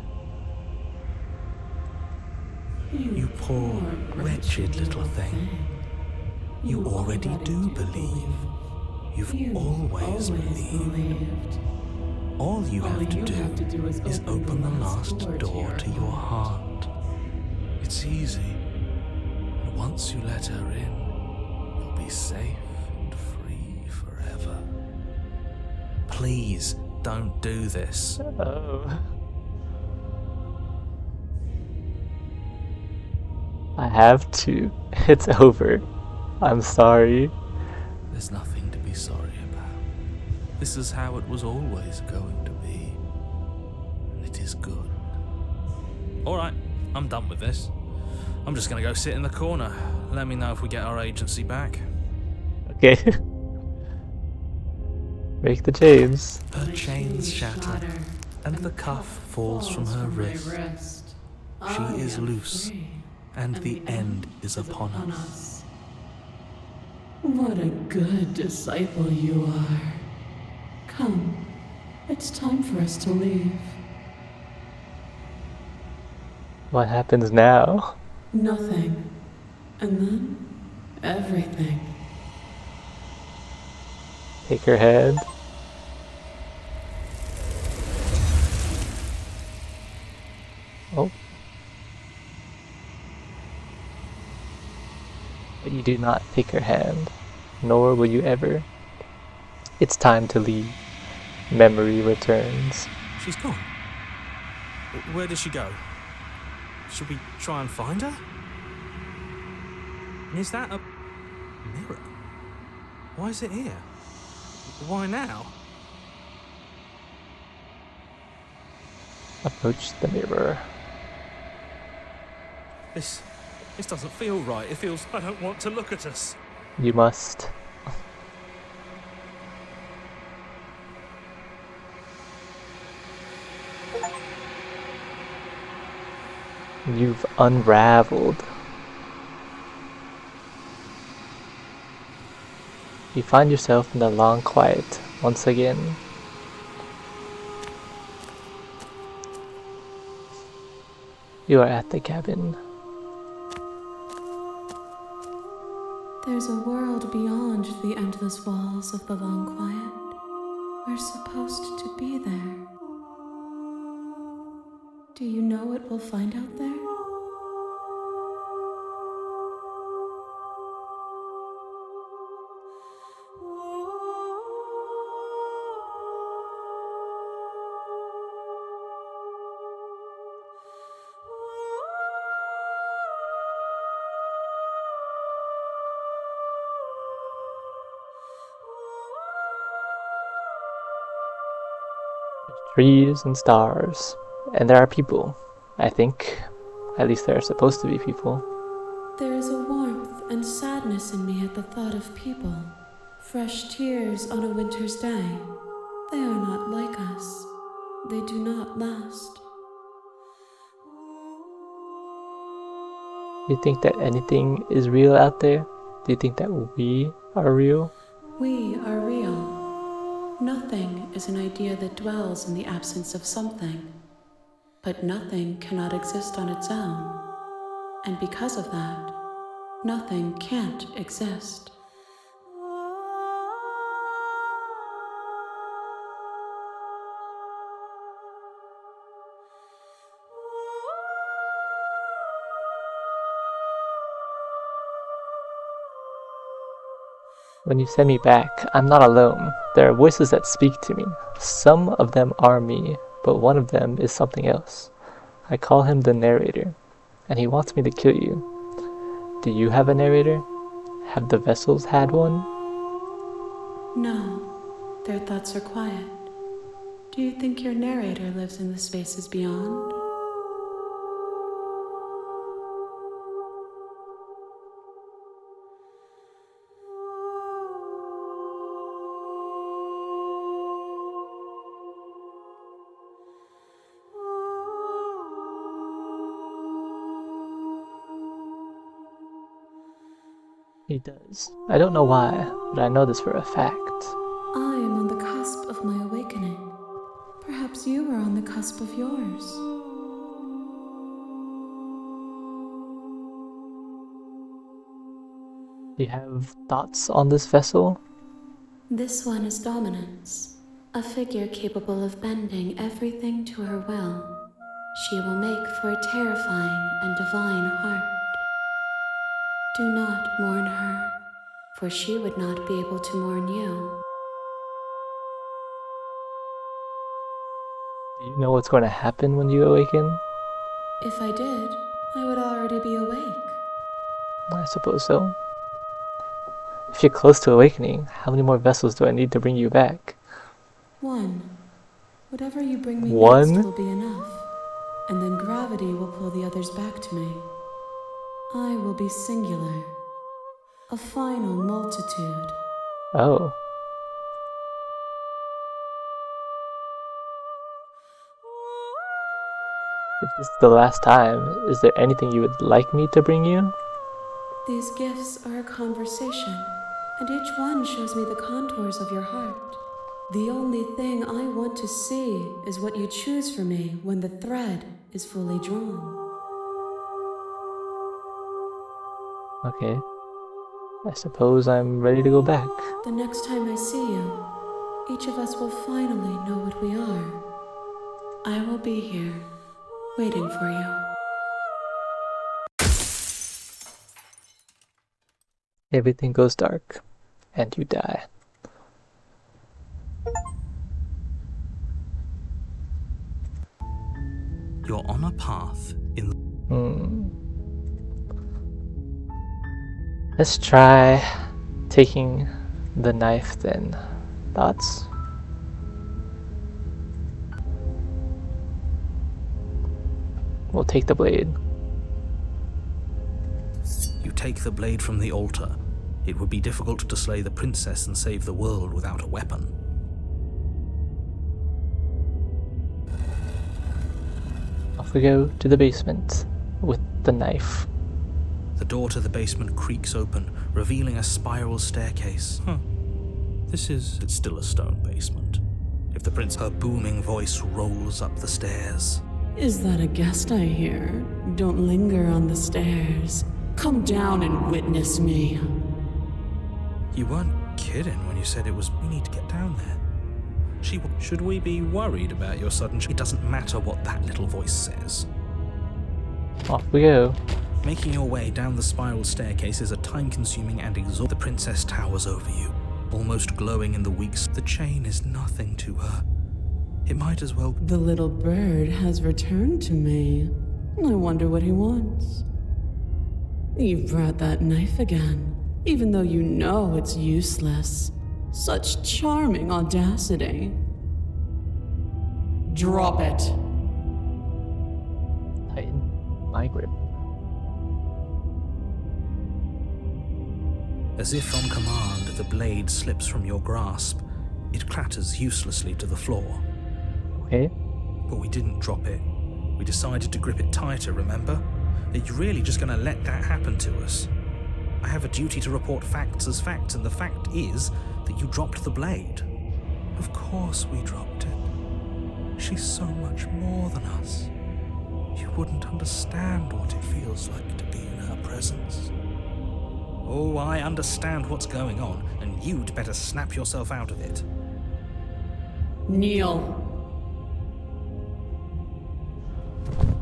You poor, wretched little thing. You already do believe. You've always believed. All you have to do is open the last door to your heart. It's easy. And once you let her in, you'll be safe and free forever. Please don't do this. Oh. I have to. It's over. I'm sorry. There's nothing to be sorry about. This is how it was always going to be. And it is good. Alright, I'm done with this. I'm just gonna go sit in the corner. Let me know if we get our agency back. Okay. Break the chains. Her chains shatter, and the cuff falls from her wrist. She is loose, and the end is upon us. What a good disciple you are. Come, it's time for us to leave. What happens now? Nothing. And then, everything. Take her hand. Oh. But you do not take her hand, nor will you ever. It's time to leave. Memory returns. She's gone. Where did she go? Should we try and find her? Is that a mirror? Why is it here? Why now? Approach the mirror. This doesn't feel right. It feels I don't want to look at us. You must. You've unraveled. You find yourself in the long quiet once again. You are at the cabin. There's a world beyond the endless walls of the long quiet. We're supposed to be there. Do you know what we'll find out there? Trees and stars. And there are people. I think. At least there are supposed to be people. There is a warmth and sadness in me at the thought of people. Fresh tears on a winter's day. They are not like us. They do not last. Do you think that anything is real out there? Do you think that we are real? We are real. Nothing is an idea that dwells in the absence of something. But nothing cannot exist on its own. And because of that, nothing can't exist. When you send me back, I'm not alone. There are voices that speak to me. Some of them are me, but one of them is something else. I call him the narrator, and he wants me to kill you. Do you have a narrator? Have the vessels had one? No, their thoughts are quiet. Do you think your narrator lives in the spaces beyond? He does. I don't know why, but I know this for a fact. I am on the cusp of my awakening. Perhaps you are on the cusp of yours. Do you have thoughts on this vessel? This one is dominance, a figure capable of bending everything to her will. She will make for a terrifying and divine heart. Do not mourn her, for she would not be able to mourn you. Do you know what's going to happen when you awaken? If I did, I would already be awake. I suppose so. If you're close to awakening, how many more vessels do I need to bring you back? One. Whatever you bring me One? next will be enough, and then gravity will pull the others back to me. I will be singular, a final multitude. Oh. If this is the last time, is there anything you would like me to bring you? These gifts are a conversation, and each one shows me the contours of your heart. The only thing I want to see is what you choose for me when the thread is fully drawn. Okay. I suppose I'm ready to go back. The next time I see you, each of us will finally know what we are. I will be here, waiting for you. Everything goes dark, and you die. You're on a path in. Let's try taking the knife then. Thoughts? We'll take the blade. You take the blade from the altar. It would be difficult to slay the princess and save the world without a weapon. Off we go to the basement. with the knife. The door to the basement creaks open, revealing a spiral staircase. It's still a stone basement. If the prince, her booming voice rolls up the stairs. Is that a guest I hear? Don't linger on the stairs. Come down and witness me. You weren't kidding when you said we need to get down there. Should we be worried about your sudden It doesn't matter what that little voice says. Off we go. Making your way down the spiral staircase is a time-consuming and exhausting. The princess towers over you, almost glowing in the weeks. The chain is nothing to her. It might as well. The little bird has returned to me. I wonder what he wants. You've brought that knife again, even though you know it's useless. Such charming audacity. Drop it. Tighten my grip. As if on command, the blade slips from your grasp. It clatters uselessly to the floor. Okay. But we didn't drop it. We decided to grip it tighter, remember? Are you really just going to let that happen to us? I have a duty to report facts as facts, and the fact is that you dropped the blade. Of course we dropped it. She's so much more than us. You wouldn't understand what it feels like to be in her presence. Oh, I understand what's going on, and you'd better snap yourself out of it. Kneel.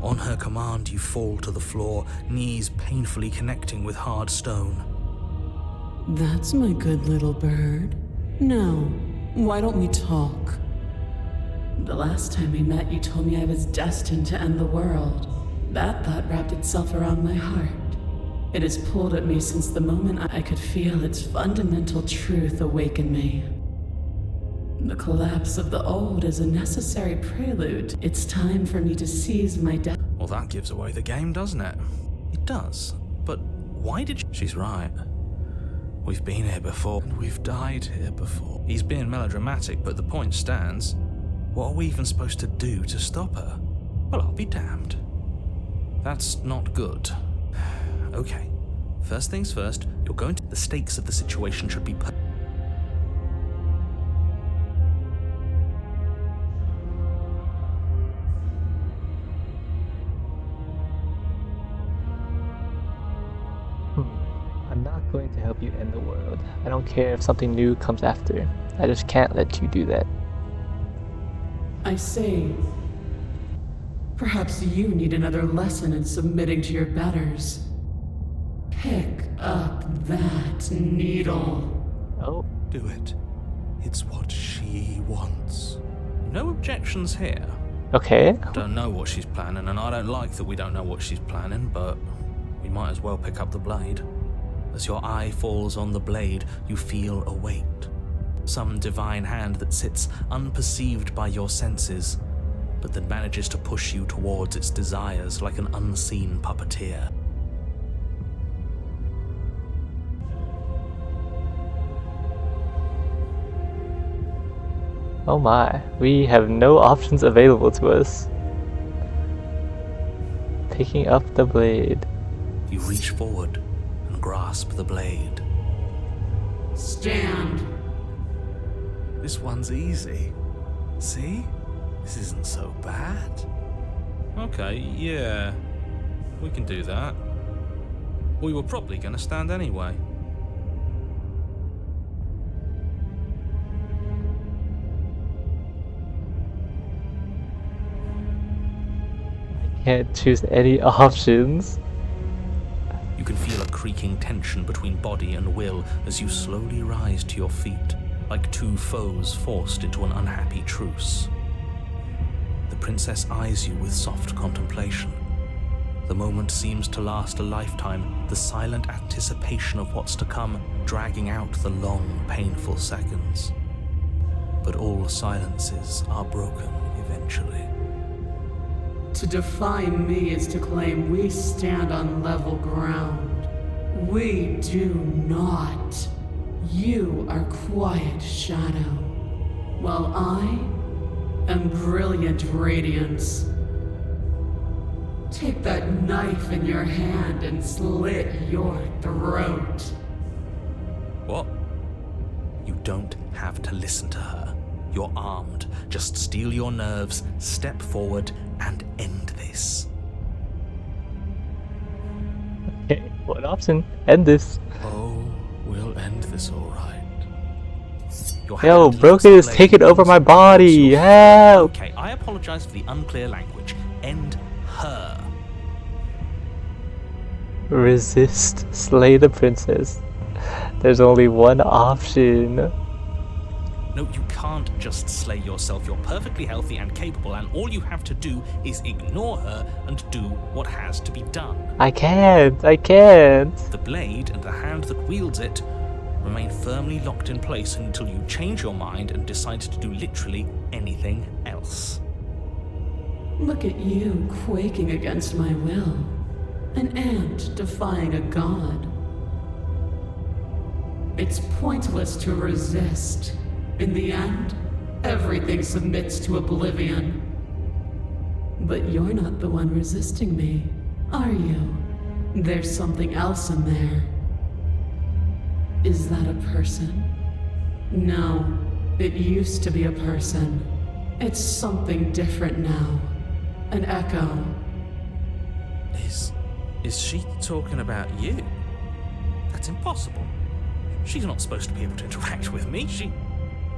On her command, you fall to the floor, knees painfully connecting with hard stone. That's my good little bird. Now, why don't we talk? The last time we met, you told me I was destined to end the world. That thought wrapped itself around my heart. It has pulled at me since the moment I could feel its fundamental truth awaken me. The collapse of the old is a necessary prelude. It's time for me to seize my death. Well, that gives away the game, doesn't it? It does. But why did She's right. We've been here before, and we've died here before. He's being melodramatic, but the point stands. What are we even supposed to do to stop her? Well, I'll be damned. That's not good. Okay. First things first, you're going to... The stakes of the situation should be I'm not going to help you end the world. I don't care if something new comes after. I just can't let you do that. I say, perhaps you need another lesson in submitting to your betters. Pick up that needle. Oh, Do it. It's what she wants. No objections here. okay. Don't know what she's planning, and I don't like that we don't know what she's planning, but we might as well pick up the blade. As your eye falls on the blade, you feel a weight. Some divine hand that sits unperceived by your senses, but that manages to push you towards its desires like an unseen puppeteer. Oh my, we have no options available to us. Picking up the blade. You reach forward and grasp the blade. Stand. This one's easy. See? This isn't so bad. Okay, yeah. We can do that. We were probably going to stand anyway. Can't choose any options. You can feel a creaking tension between body and will as you slowly rise to your feet, like two foes forced into an unhappy truce. The princess eyes you with soft contemplation. The moment seems to last a lifetime, the silent anticipation of what's to come dragging out the long, painful seconds. But all silences are broken eventually. To defy me is to claim we stand on level ground. We do not. You are quiet shadow, while I am brilliant radiance. take that knife in your hand and slit your throat. What? You don't have to listen to her. You're armed. Just steel your nerves, step forward, and end this. Okay, one option. End this. Oh, we'll end this all right. Your Yo, hand Broken looks is taking over my blade. body. Help! Okay, I apologize for the unclear language. End her. Resist. Slay the princess. There's only one option. No, you can't just slay yourself. You're perfectly healthy and capable, and all you have to do is ignore her and do what has to be done. I can't. I can't. The blade and the hand that wields it remain firmly locked in place until you change your mind and decide to do literally anything else. Look at you quaking against my will. An ant defying a god. It's pointless to resist. In the end, everything submits to oblivion. But you're not the one resisting me, are you? There's something else in there. Is that a person? No, it used to be a person. It's something different now. An echo. Is she talking about you? That's impossible. She's not supposed to be able to interact with me.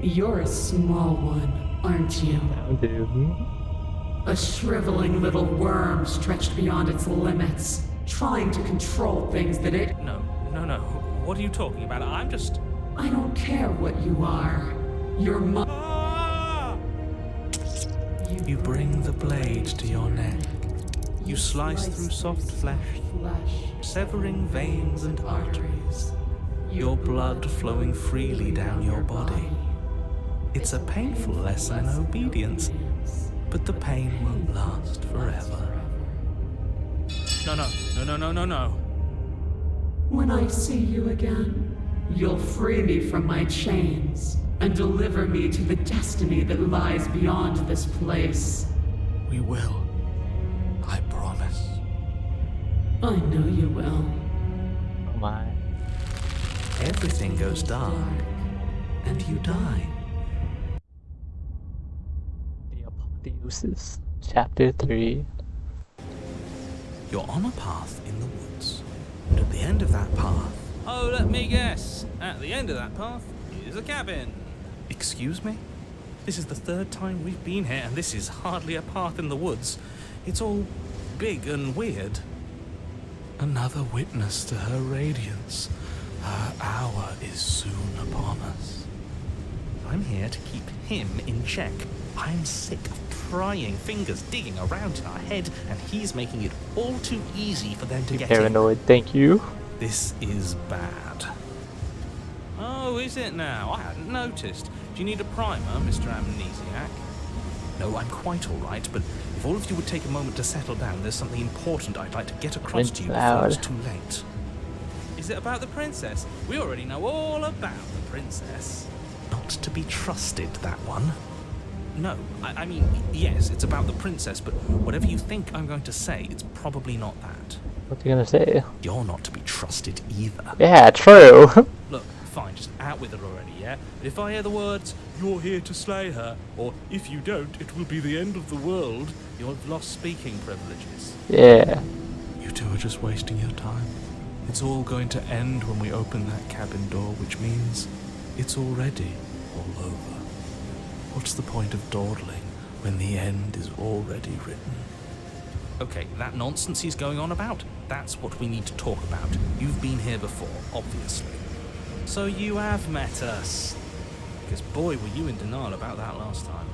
You're a small one, aren't you? Dude. A shriveling little worm stretched beyond its limits, trying to control things that it... No. What are you talking about? I'm just... I don't care what you are. You're my... You bring the blade to your neck. You slice through soft flesh, severing veins and arteries. Your blood flowing freely down your body. It's a painful lesson in obedience, but the pain won't last forever. No. When I see you again, you'll free me from my chains and deliver me to the destiny that lies beyond this place. We will. I promise. I know you will. Oh my. Everything goes dark, and you die. The Apotheosis. Chapter 3. You're on a path in the woods, and at the end of that path... Oh, let me guess. At the end of that path is a cabin. Excuse me? This is the third time we've been here, and this is hardly a path in the woods. It's all big and weird. Another witness to her radiance. Her hour is soon upon us. I'm here to keep him in check. I'm sick of prying fingers digging around in our head, and he's making it all too easy for them to get in. Paranoid, thank you. This is bad. Oh, is it now? I hadn't noticed. Do you need a primer, Mr. Amnesiac? No, I'm quite all right, but if all of you would take a moment to settle down, there's something important I'd like to get across to you before it's too late. Is it about the princess? We already know all about the princess. Not to be trusted, that one. No, I mean, yes, it's about the princess, but whatever you think I'm going to say, it's probably not that. What's he gonna say? You're not to be trusted either. Yeah, true. Look, fine, just out with it already, yeah? But if I hear the words, "You're here to slay her," or "If you don't, it will be the end of the world," you'll have lost speaking privileges. Yeah. You two are just wasting your time. It's all going to end when we open that cabin door, which means it's already all over. What's the point of dawdling when the end is already written? Okay, that nonsense he's going on about, that's what we need to talk about. You've been here before, obviously. So you have met us. Because boy, were you in denial about that last time.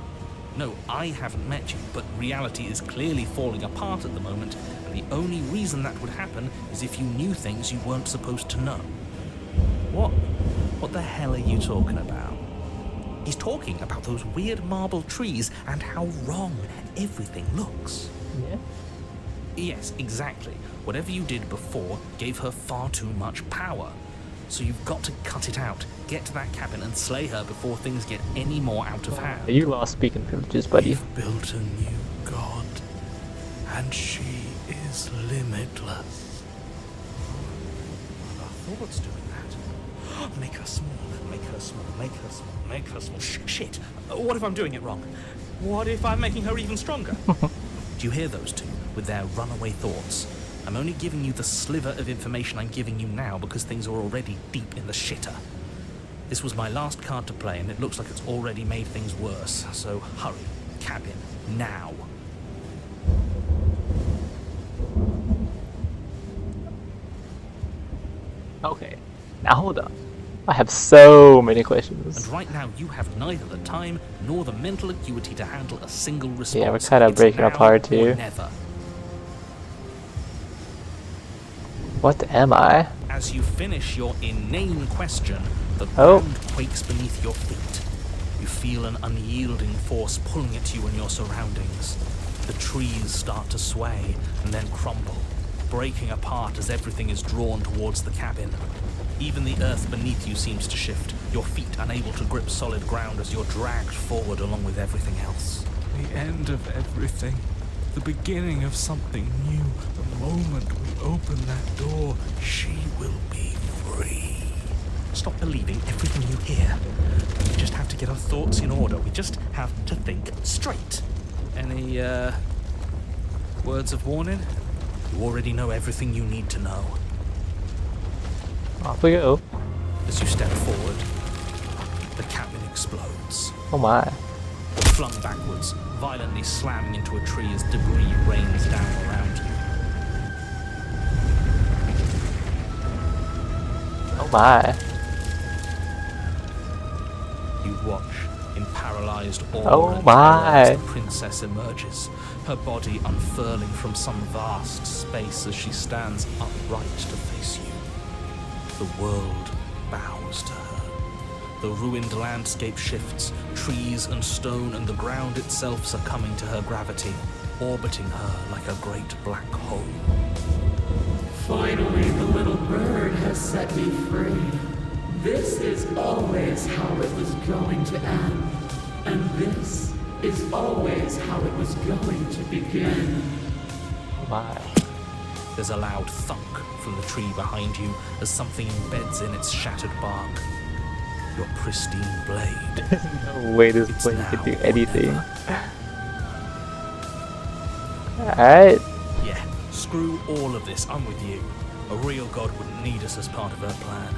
No, I haven't met you, but reality is clearly falling apart at the moment, and the only reason that would happen is if you knew things you weren't supposed to know. What the hell are you talking about? He's talking about those weird marble trees and how wrong everything looks. Yeah. Yes, exactly. Whatever you did before gave her far too much power. So you've got to cut it out, get to that cabin and slay her before things get any more out of hand. You lost speaking privileges, buddy. We've built a new god, and she is limitless. Our thoughts doing that. Make her small, make her small, make her small, make her small. Shit. What if I'm doing it wrong? What if I'm making her even stronger? Do you hear those two with their runaway thoughts? I'm only giving you the sliver of information I'm giving you now because things are already deep in the shitter. This was my last card to play and it looks like it's already made things worse. So hurry, cabin, now. Okay, now hold on. I have so many questions. And right now you have neither the time nor the mental acuity to handle a single response. Yeah, we're kind of It's breaking now apart or here. Never. What am I? As you finish your inane question, the Oh. ground quakes beneath your feet. You feel an unyielding force pulling at you and your surroundings. The trees start to sway and then crumble, breaking apart as everything is drawn towards the cabin. Even the earth beneath you seems to shift, your feet unable to grip solid ground as you're dragged forward along with everything else. The end of everything. The beginning of something new. The moment we open that door, She will be free. Stop believing everything you hear. We just have to get our thoughts in order. We just have to think straight. Any, words of warning? You already know everything you need to know. Off we go. As you step forward, the cabin explodes. Oh my. Flung backwards, violently slamming into a tree as debris rains down around you. Oh my. You watch in paralyzed awe Oh and my. terror as the princess emerges, her body unfurling from some vast space as she stands upright to face you. The world bows to her. The ruined landscape shifts, trees and stone and the ground itself succumbing to her gravity, orbiting her like a great black hole. Finally, the little bird has set me free. This is always how it was going to end. And this is always how it was going to begin. Oh my. There's a loud thunk from the tree behind you as something embeds in its shattered bark. Your pristine blade. No way this It's blade now can do or anything. never. Alright. Yeah, screw all of this, I'm with you. A real god wouldn't need us as part of her plan.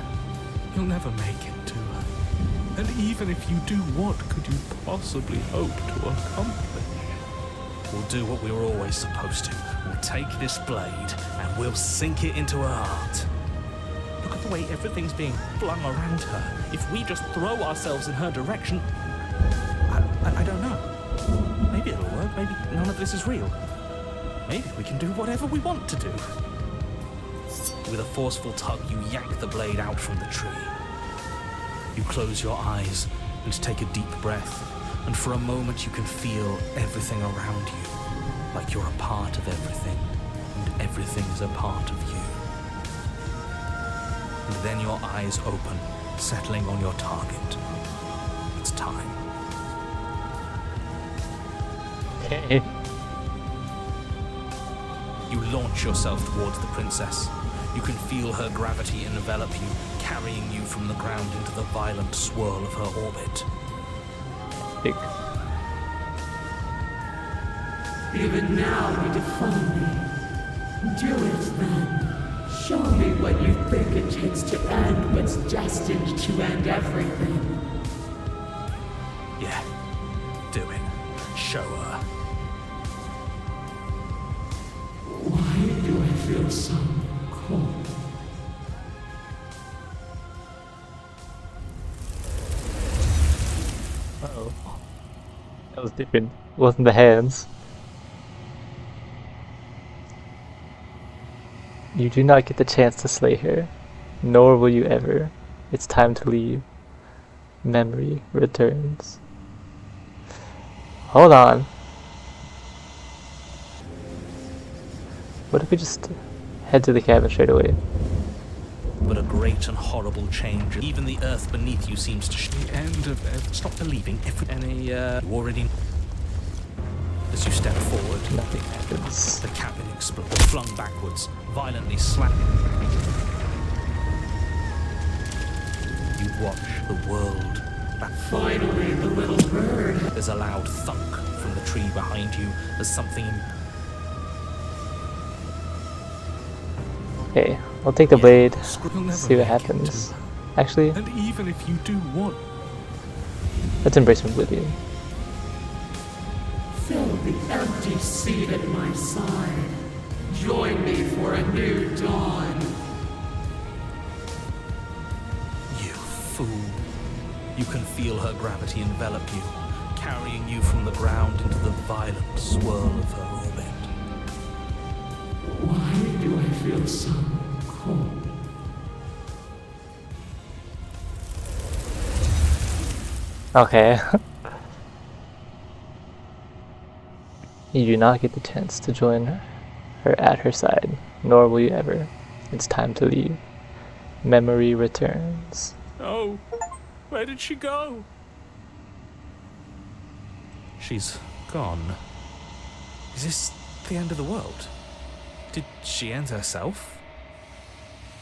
you'll never make it to her. And even if you do, what could you possibly hope to accomplish? We'll do what we were always supposed to. We'll take this blade and we'll sink it into her heart. Look at the way everything's being flung around her. If we just throw ourselves in her direction, I don't know. Maybe it'll work. Maybe none of this is real. Maybe we can do whatever we want to do. With a forceful tug, you yank the blade out from the tree. You close your eyes and take a deep breath, and for a moment you can feel everything around you, like you're a part of everything, and everything's a part of you. And then your eyes open, settling on your target. It's time. Okay. You launch yourself towards the princess. You can feel her gravity envelop you, carrying you from the ground into the violent swirl of her orbit. Big. Even now you defy me. Do it then. Show me what you think it takes to end what's destined to end everything. Yeah, do it. Show her. Why do I feel so cold? Uh-oh. That was different. It wasn't the hands. You do not get the chance to slay her, nor will you ever. It's time to leave. Memory returns. Hold on. What if we just head to the cabin straight away? But a great and horrible change. Even the earth beneath you seems to The end of everything. stop believing every... You already... As you step forward, Nothing happens. the cabin explodes, flung backwards, violently slapping. You watch the world back. Finally, the little bird. There's a loud thunk from the tree behind you as something. Okay, I'll take the blade, You'll never see what make it happens. to- Actually, And even if you do want, let's embrace oblivion. Fill the empty seat at my side. Join me for a new dawn. You fool. You can feel her gravity envelop you, carrying you from the ground into the violent swirl of her orbit. Why do I feel so cold? Okay. You do not get the chance to join her at her side, nor will you ever. It's time to leave. Memory returns. oh, where did she go? She's gone. Is this the end of the world? Did she end herself?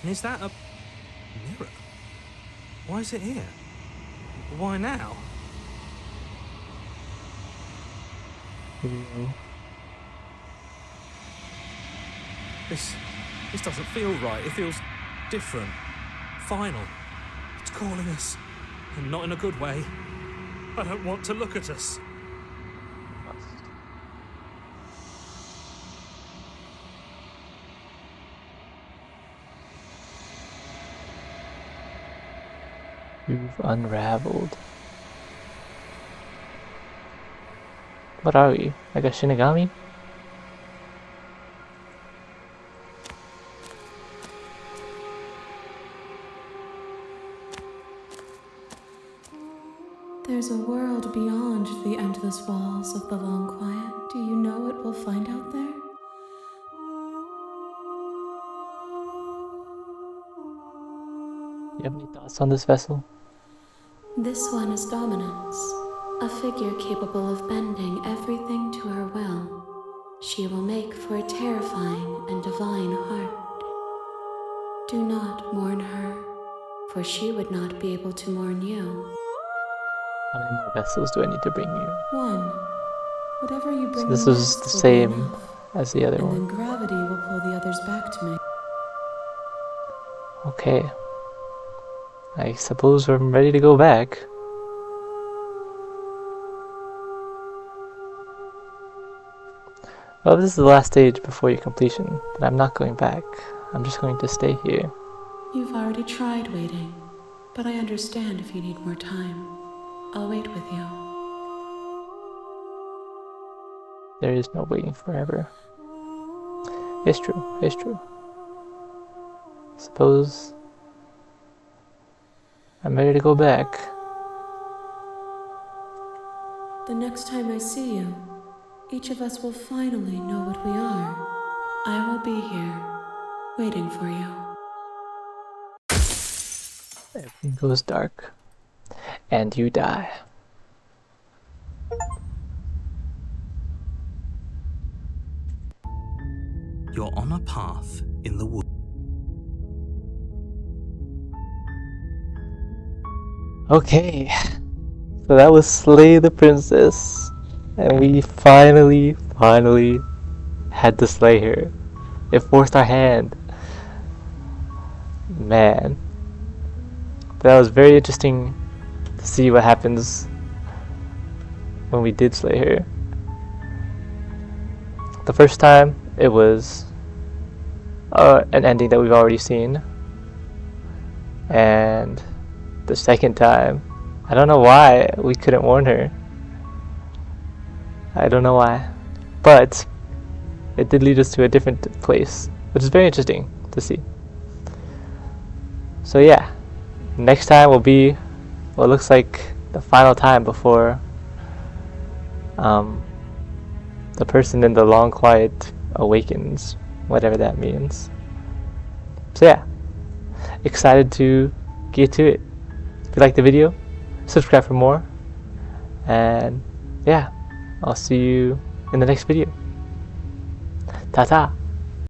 And is that a mirror? Why is it here? Why now? This doesn't feel right. It feels different. Final. It's calling us. And not in a good way. I don't want to look at us. You've unraveled. What are we? Like a Shinigami? There's a world beyond the endless walls of the long quiet. Do you know what we'll find out there? You have any thoughts on this vessel? This one is Dominance, a figure capable of bending everything to her will. She will make for a terrifying and divine heart. Do not mourn her, for she would not be able to mourn you. How many more vessels do I need to bring you? One. Whatever you bring So this me is next the will be same enough, as the other and then one. gravity will pull the others back to me. Okay. I suppose I'm ready to go back. Well, this is the last stage before your completion, but I'm not going back. I'm just going to stay here. You've already tried waiting, but I understand if you need more time. I'll wait with you. There is no waiting forever. It's true, it's true. Suppose I'm ready to go back. The next time I see you, each of us will finally know what we are. I will be here, waiting for you. Everything goes dark, and you die. You're on a path in the woods. Okay, so that was Slay the Princess, and we finally had to slay her. It forced our hand. Man, that was very interesting to see what happens when we did slay her. The first time, it was an ending that we've already seen, and the second time, I don't know why we couldn't warn her. I don't know why, but it did lead us to a different place, which is very interesting to see. So yeah, next time will be what looks like the final time before the person in the long quiet awakens, whatever that means. So yeah, excited to get to it. If you liked the video, subscribe for more, and yeah, I'll see you in the next video. Ta-ta!